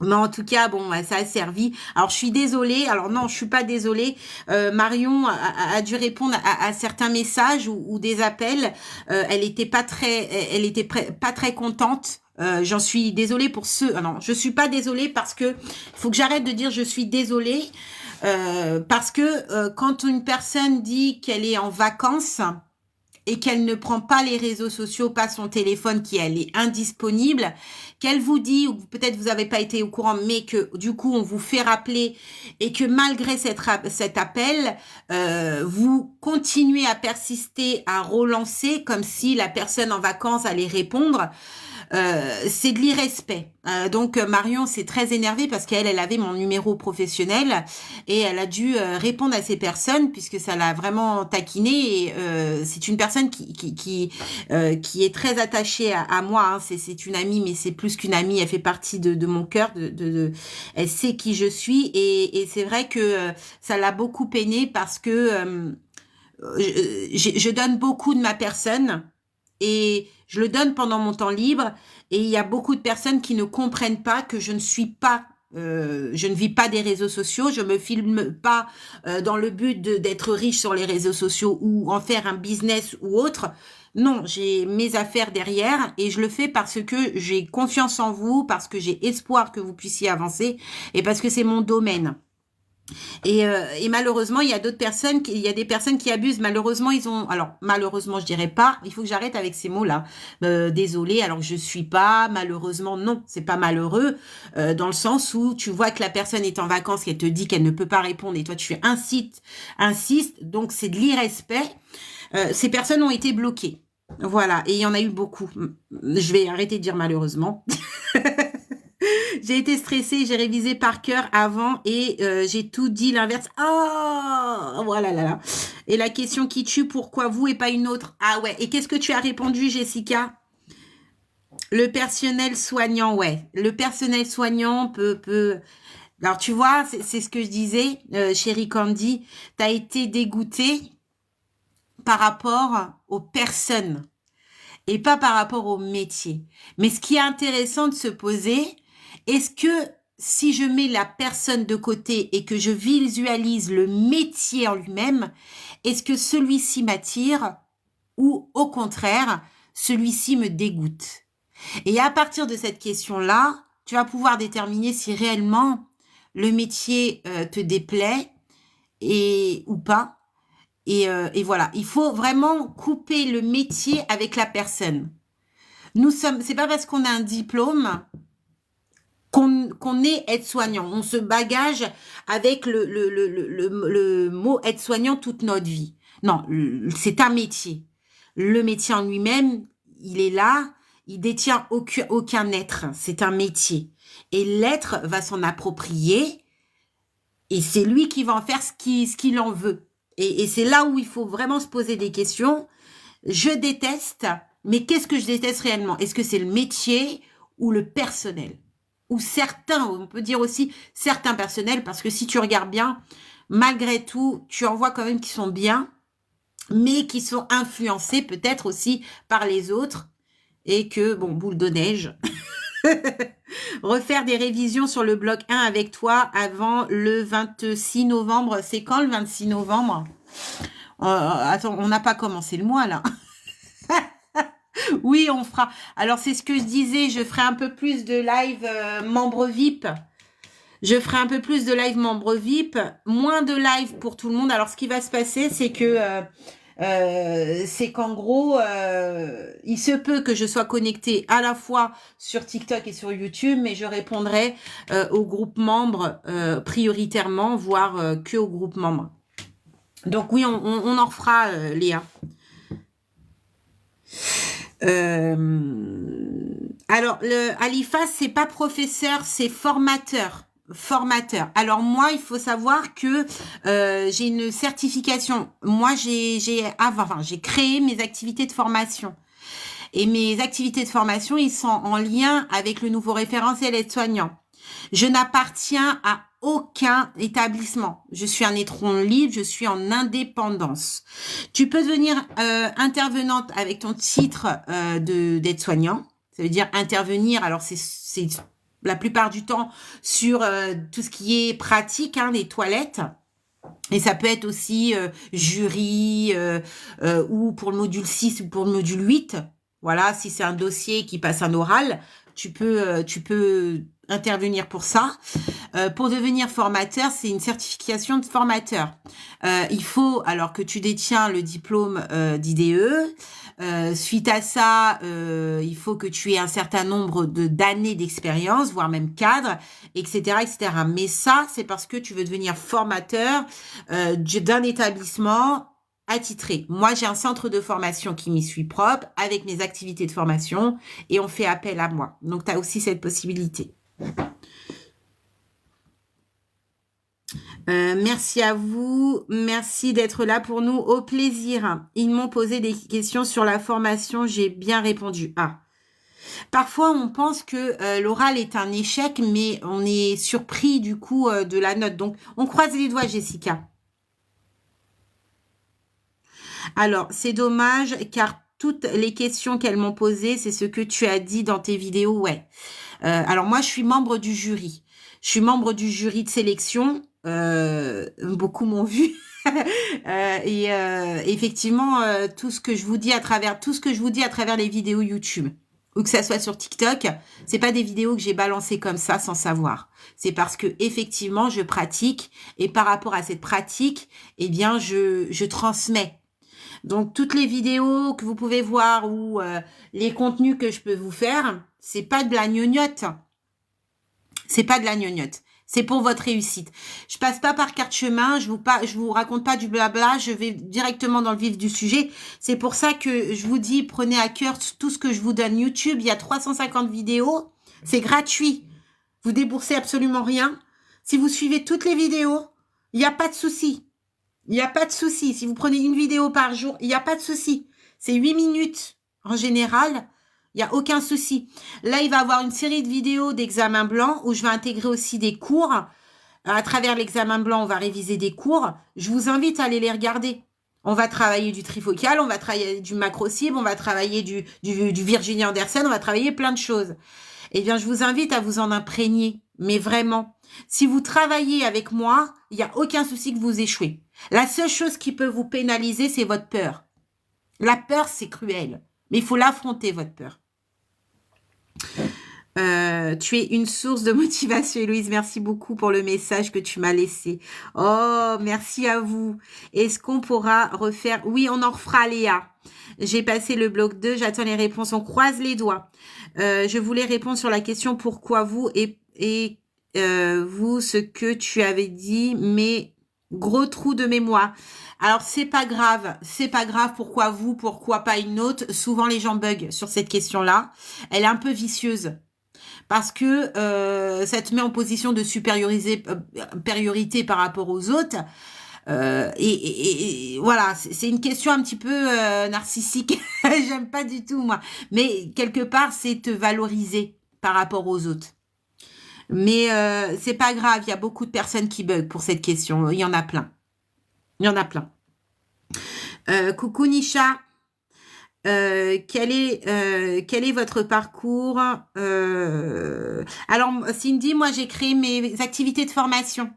Mais en tout cas, bon, ça a servi. Alors, je suis désolée. Alors non, je suis pas désolée. Marion a dû répondre à certains messages ou des appels. Elle était pas très, pas très contente. J'en suis désolée pour ceux. Ah non, je suis pas désolée parce que faut que j'arrête de dire je suis désolée parce que quand une personne dit qu'elle est en vacances et qu'elle ne prend pas les réseaux sociaux, pas son téléphone, elle est indisponible, qu'elle vous dit, ou peut-être vous n'avez pas été au courant, mais que du coup on vous fait rappeler, et que malgré cet appel, vous continuez à persister, à relancer, comme si la personne en vacances allait répondre, c'est de l'irrespect. Donc Marion s'est très énervée parce qu'elle avait mon numéro professionnel et elle a dû répondre à ces personnes puisque ça l'a vraiment taquinée. Et c'est une personne qui est très attachée à moi. Hein. C'est une amie, mais c'est plus qu'une amie. Elle fait partie de mon cœur. Elle sait qui je suis et c'est vrai que ça l'a beaucoup peinée parce que je donne beaucoup de ma personne. Et je le donne pendant mon temps libre. Et il y a beaucoup de personnes qui ne comprennent pas que je ne suis pas, je ne vis pas des réseaux sociaux. Je me filme pas dans le but d'être riche sur les réseaux sociaux ou en faire un business ou autre. Non, j'ai mes affaires derrière et je le fais parce que j'ai confiance en vous, parce que j'ai espoir que vous puissiez avancer et parce que c'est mon domaine. Et malheureusement, il y a d'autres personnes, il y a des personnes qui abusent. Malheureusement, alors malheureusement, je dirais pas. Il faut que j'arrête avec ces mots-là. Désolée. Alors je suis pas malheureusement. Non, c'est pas malheureux dans le sens où tu vois que la personne est en vacances, qu'elle te dit qu'elle ne peut pas répondre et toi tu insistes. Donc c'est de l'irrespect. Ces personnes ont été bloquées. Voilà. Et il y en a eu beaucoup. Je vais arrêter de dire malheureusement. J'ai été stressée, j'ai révisé par cœur avant et j'ai tout dit l'inverse. Oh, voilà là. Et la question qui tue, pourquoi vous et pas une autre? Ah ouais, et qu'est-ce que tu as répondu, Jessica? Le personnel soignant, ouais. Le personnel soignant peut... Alors tu vois, c'est ce que je disais, chérie Candy, t'as été dégoûtée par rapport aux personnes et pas par rapport au métier. Mais ce qui est intéressant de se poser, est-ce que si je mets la personne de côté et que je visualise le métier en lui-même, est-ce que celui-ci m'attire ou au contraire, celui-ci me dégoûte? Et à partir de cette question-là, tu vas pouvoir déterminer si réellement le métier te déplaît ou pas. Et voilà, il faut vraiment couper le métier avec la personne. C'est pas parce qu'on a un diplôme qu'on est aide-soignant. On se bagage avec le mot aide-soignant toute notre vie. Non, c'est un métier. Le métier en lui-même, il est là, il détient aucun être. C'est un métier. Et l'être va s'en approprier et c'est lui qui va en faire ce qu'il en veut. Et c'est là où il faut vraiment se poser des questions. Je déteste, mais qu'est-ce que je déteste réellement? Est-ce que c'est le métier ou le personnel? Ou certains, on peut dire aussi certains personnels, parce que si tu regardes bien, malgré tout, tu en vois quand même qui sont bien, mais qui sont influencés peut-être aussi par les autres, et que, bon, boule de neige, Refaire des révisions sur le bloc 1 avec toi avant le 26 novembre. C'est quand le 26 novembre? Attends, on n'a pas commencé le mois là. Oui, on fera. Alors, c'est ce que je disais, je ferai un peu plus de live membres VIP. Je ferai un peu plus de live membres VIP, moins de live pour tout le monde. Alors, ce qui va se passer, c'est que c'est qu'en gros, il se peut que je sois connectée à la fois sur TikTok et sur YouTube, mais je répondrai aux groupes membres prioritairement, voire que aux groupes membres. Donc oui, on en refera, Léa. Alors, Alifa, c'est pas professeur, c'est formateur. Formateur. Alors moi, il faut savoir que j'ai une certification. Moi, j'ai créé mes activités de formation. Et mes activités de formation, ils sont en lien avec le nouveau référentiel aide-soignant. Je n'appartiens à aucun établissement. Je suis un étron libre, je suis en indépendance. Tu peux devenir intervenante avec ton titre d'aide-soignant. Ça veut dire intervenir. Alors, c'est la plupart du temps sur tout ce qui est pratique, hein, les toilettes. Et ça peut être aussi jury ou pour le module 6 ou pour le module 8. Voilà, si c'est un dossier qui passe un oral, tu peux intervenir pour ça. Pour devenir formateur, c'est une certification de formateur. Il faut, alors que tu détiens le diplôme d'IDE, suite à ça, il faut que tu aies un certain nombre d'années d'expérience, voire même cadre, etc., etc. Mais ça, c'est parce que tu veux devenir formateur d'un établissement attitré. Moi, j'ai un centre de formation qui m'y suit propre, avec mes activités de formation, et on fait appel à moi. Donc, tu as aussi cette possibilité. Merci à vous, merci d'être là pour nous, au plaisir. Ils m'ont posé des questions sur la formation, j'ai bien répondu. Ah, parfois on pense que l'oral est un échec, mais on est surpris du coup de la note. Donc on croise les doigts, Jessica. Alors c'est dommage car toutes les questions qu'elles m'ont posées, c'est ce que tu as dit dans tes vidéos, ouais. Alors moi je suis membre du jury. Je suis membre du jury de sélection. Beaucoup m'ont vu. Et effectivement, tout ce que je vous dis à travers les vidéos YouTube, ou que ça soit sur TikTok, c'est pas des vidéos que j'ai balancées comme ça sans savoir. C'est parce que effectivement, je pratique et par rapport à cette pratique, eh bien, je transmets. Donc toutes les vidéos que vous pouvez voir ou les contenus que je peux vous faire, c'est pas de la gnognotte. C'est pas de la gnognotte. C'est pour votre réussite. Je passe pas par quatre chemins, je vous raconte pas du blabla, je vais directement dans le vif du sujet. C'est pour ça que je vous dis, prenez à cœur tout ce que je vous donne. YouTube, il y a 350 vidéos, c'est gratuit. Vous déboursez absolument rien. Si vous suivez toutes les vidéos, il n'y a pas de souci. Il n'y a pas de souci. Si vous prenez une vidéo par jour, il n'y a pas de souci. C'est 8 minutes en général. Il n'y a aucun souci. Là, il va y avoir une série de vidéos d'examen blanc où je vais intégrer aussi des cours. À travers l'examen blanc, on va réviser des cours. Je vous invite à aller les regarder. On va travailler du trifocal, on va travailler du macro-cible, on va travailler du Virginia Anderson, on va travailler plein de choses. Eh bien, je vous invite à vous en imprégner. Mais vraiment, si vous travaillez avec moi, il n'y a aucun souci que vous échouez. La seule chose qui peut vous pénaliser, c'est votre peur. La peur, c'est cruel. Mais il faut l'affronter, votre peur. Tu es une source de motivation, Héloïse. Merci beaucoup pour le message que tu m'as laissé. Oh, merci à vous. Est-ce qu'on pourra refaire? Oui, on en refera, Léa. J'ai passé le bloc 2, j'attends les réponses. On croise les doigts. Je voulais répondre sur la question pourquoi vous et vous, ce que tu avais dit, mais gros trou de mémoire. Alors, c'est pas grave. Pourquoi vous, pourquoi pas une autre? Souvent, les gens bug sur cette question-là. Elle est un peu vicieuse. Parce que ça te met en position de supériorité par rapport aux autres. Et voilà, c'est une question un petit peu narcissique. J'aime pas du tout, moi. Mais quelque part, c'est te valoriser par rapport aux autres. Mais c'est pas grave, il y a beaucoup de personnes qui bug pour cette question. Il y en a plein. Coucou Nisha. quel est votre parcours? Alors, Cindy, moi, j'ai créé mes activités de formation.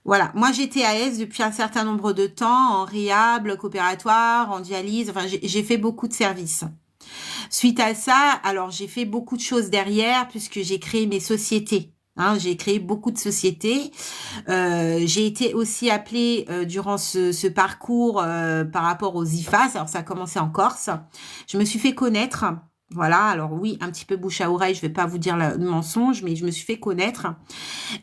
Voilà, moi j'étais AS depuis un certain nombre de temps, en réhab, coopératoire, en dialyse, enfin j'ai fait beaucoup de services. Suite à ça, alors j'ai fait beaucoup de choses derrière puisque j'ai créé mes sociétés. Hein, j'ai créé beaucoup de sociétés. J'ai été aussi appelée durant ce parcours par rapport aux IFAS. Alors ça a commencé en Corse. Je me suis fait connaître. Voilà, alors oui, un petit peu bouche à oreille, je vais pas vous dire le mensonge, mais je me suis fait connaître.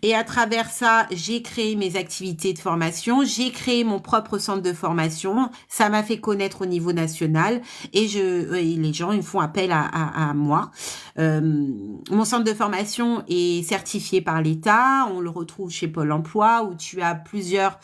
Et à travers ça, j'ai créé mes activités de formation, j'ai créé mon propre centre de formation. Ça m'a fait connaître au niveau national et les gens ils font appel à moi. Mon centre de formation est certifié par l'État. On le retrouve chez Pôle Emploi où tu as plusieurs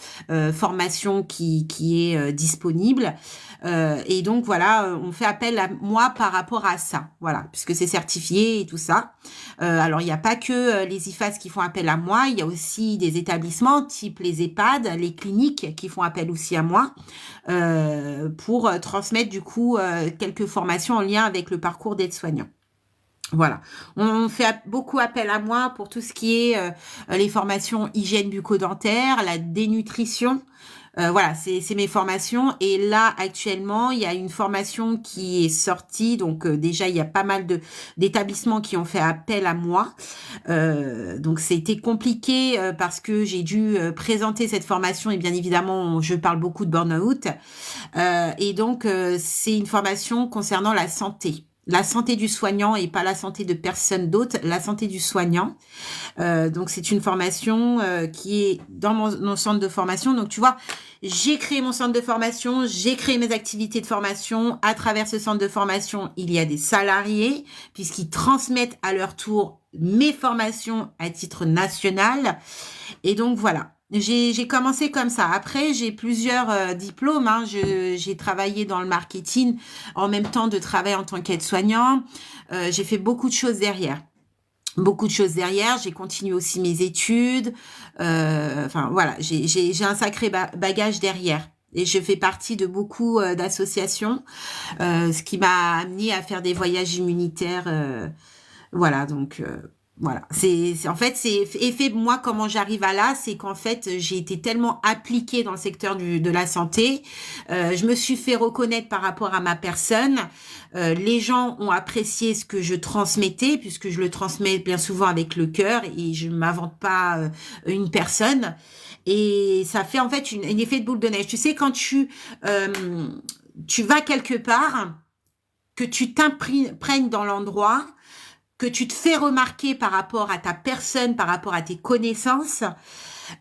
formations qui est disponible. Et donc voilà, on fait appel à moi par rapport à ça, voilà, puisque c'est certifié et tout ça. Alors il n'y a pas que les IFAS qui font appel à moi, il y a aussi des établissements type les EHPAD, les cliniques qui font appel aussi à moi pour transmettre du coup quelques formations en lien avec le parcours d'aide-soignant. Voilà, on fait beaucoup appel à moi pour tout ce qui est les formations hygiène bucco-dentaire, la dénutrition. Voilà, c'est mes formations. Et là, actuellement, il y a une formation qui est sortie. Donc, déjà, il y a pas mal d'établissements qui ont fait appel à moi. Donc, c'était compliqué parce que j'ai dû présenter cette formation. Et bien évidemment, je parle beaucoup de burn-out. Et donc, c'est une formation concernant la santé. La santé du soignant et pas la santé de personne d'autre, la santé du soignant. Donc, c'est une formation qui est dans mon centre de formation. Donc, tu vois, j'ai créé mon centre de formation, j'ai créé mes activités de formation. À travers ce centre de formation, il y a des salariés puisqu'ils transmettent à leur tour mes formations à titre national. Et donc, voilà. J'ai commencé comme ça. Après, j'ai plusieurs diplômes. Hein. J'ai travaillé dans le marketing en même temps de travailler en tant qu'aide-soignant. J'ai fait beaucoup de choses derrière. Beaucoup de choses derrière. J'ai continué aussi mes études. Enfin, voilà, j'ai un sacré bagage derrière. Et je fais partie de beaucoup d'associations, ce qui m'a amené à faire des voyages immunitaires. Voilà, donc... voilà, en fait c'est effet moi comment j'arrive à là, c'est qu'en fait j'ai été tellement appliquée dans le secteur de la santé, je me suis fait reconnaître par rapport à ma personne, les gens ont apprécié ce que je transmettais puisque je le transmets bien souvent avec le cœur et je m'invente pas une personne et ça fait en fait un effet de boule de neige. Tu sais quand tu vas quelque part, que tu t'imprègnes dans l'endroit, que tu te fais remarquer par rapport à ta personne, par rapport à tes connaissances,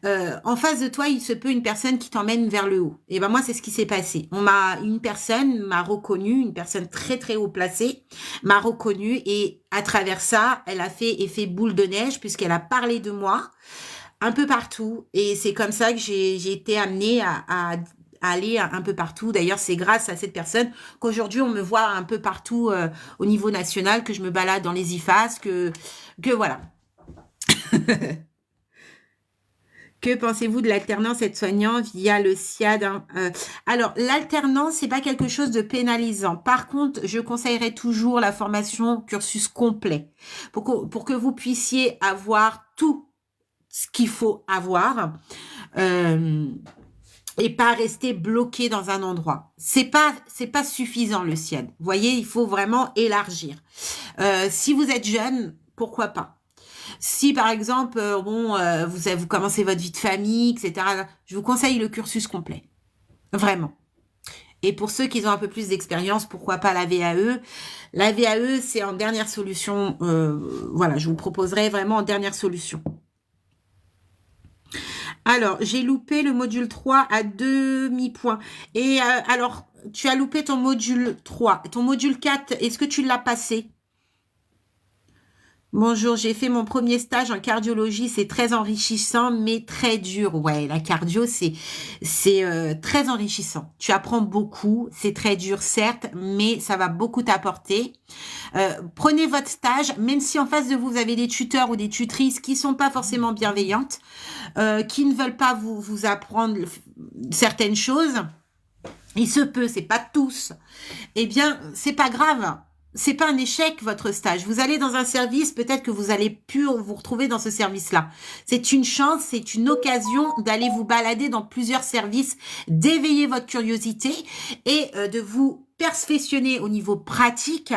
en face de toi, il se peut une personne qui t'emmène vers le haut. Et ben moi, c'est ce qui s'est passé. Une personne m'a reconnue, une personne très très haut placée, m'a reconnue et à travers ça, elle a fait effet boule de neige puisqu'elle a parlé de moi un peu partout. Et c'est comme ça que j'ai été amenée à aller un peu partout. D'ailleurs, c'est grâce à cette personne qu'aujourd'hui, on me voit un peu partout au niveau national, que je me balade dans les IFAS, que voilà. Que pensez-vous de l'alternance aide-soignant via le SIAD? Alors, l'alternance, c'est pas quelque chose de pénalisant. Par contre, je conseillerais toujours la formation cursus complet pour que vous puissiez avoir tout ce qu'il faut avoir. Et pas rester bloqué dans un endroit. C'est pas suffisant le SIAD. Vous voyez, il faut vraiment élargir. Si vous êtes jeune, pourquoi pas? Si par exemple, vous commencez votre vie de famille, etc., je vous conseille le cursus complet. Vraiment. Et pour ceux qui ont un peu plus d'expérience, pourquoi pas la VAE? La VAE, c'est en dernière solution. Voilà, je vous proposerai vraiment en dernière solution. Alors, j'ai loupé le module 3 à demi-point. Et alors, tu as loupé ton module 3. Ton module 4, est-ce que tu l'as passé? Bonjour, j'ai fait mon premier stage en cardiologie. C'est très enrichissant, mais très dur. Ouais, la cardio, c'est très enrichissant. Tu apprends beaucoup. C'est très dur, certes, mais ça va beaucoup t'apporter. Prenez votre stage, même si en face de vous, vous avez des tuteurs ou des tutrices qui sont pas forcément bienveillantes, qui ne veulent pas vous apprendre certaines choses. il se peut, c'est pas tous, eh bien, c'est pas grave. C'est pas un échec, votre stage. Vous allez dans un service, peut-être que vous allez plus vous retrouver dans ce service-là. C'est une chance, c'est une occasion d'aller vous balader dans plusieurs services, d'éveiller votre curiosité et de vous perfectionner au niveau pratique,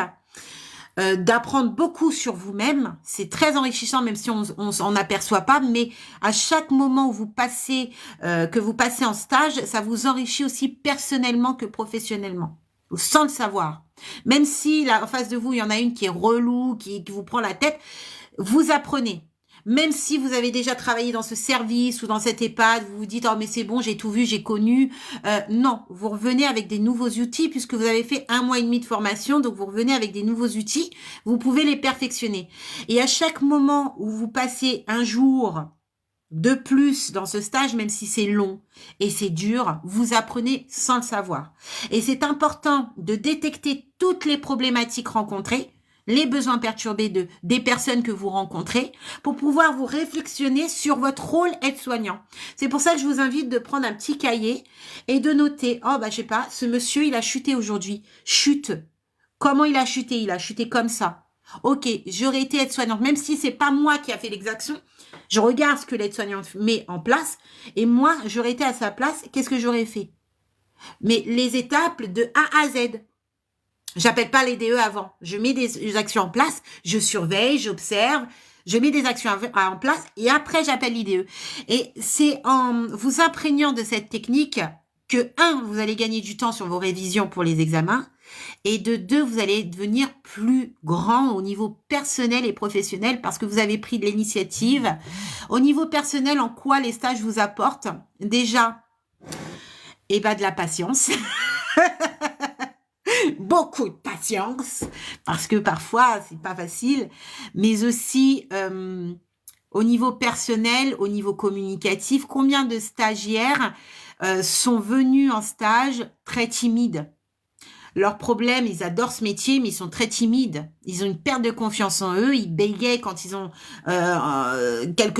d'apprendre beaucoup sur vous-même. C'est très enrichissant, même si on s'en aperçoit pas, mais à chaque moment où vous passez, que vous passez en stage, ça vous enrichit aussi personnellement que professionnellement, sans le savoir. Même si là, en face de vous, il y en a une qui est relou, qui vous prend la tête, vous apprenez. Même si vous avez déjà travaillé dans ce service ou dans cette EHPAD, vous vous dites « Oh, mais c'est bon, j'ai tout vu, j'ai connu. » Non, vous revenez avec des nouveaux outils puisque vous avez fait 1 mois et demi de formation, donc vous revenez avec des nouveaux outils. Vous pouvez les perfectionner. Et à chaque moment où vous passez un jour de plus dans ce stage, même si c'est long et c'est dur, vous apprenez sans le savoir. Et c'est important de détecter toutes les problématiques rencontrées, les besoins perturbés des personnes que vous rencontrez, pour pouvoir vous réflexionner sur votre rôle aide-soignant. C'est pour ça que je vous invite de prendre un petit cahier et de noter, oh bah je sais pas, ce monsieur il a chuté aujourd'hui, chute. Comment il a chuté? Il a chuté comme ça. Ok, j'aurais été aide-soignante, même si c'est pas moi qui a fait l'exaction, je regarde ce que l'aide-soignante met en place, et moi, j'aurais été à sa place, qu'est-ce que j'aurais fait? Mais les étapes de A à Z. J'appelle pas les DE avant. Je mets des actions en place, je surveille, j'observe, je mets des actions en place et après j'appelle l'IDE. Et c'est en vous imprégnant de cette technique que, 1, vous allez gagner du temps sur vos révisions pour les examens et de 2, vous allez devenir plus grand au niveau personnel et professionnel parce que vous avez pris de l'initiative. Au niveau personnel, en quoi les stages vous apportent? Déjà, eh ben, de la patience. Beaucoup de patience, parce que parfois, c'est pas facile, mais aussi au niveau personnel, au niveau communicatif, combien de stagiaires sont venus en stage très timides? Leur problème, ils adorent ce métier, mais ils sont très timides. Ils ont une perte de confiance en eux, ils bégayent quand ils ont quelque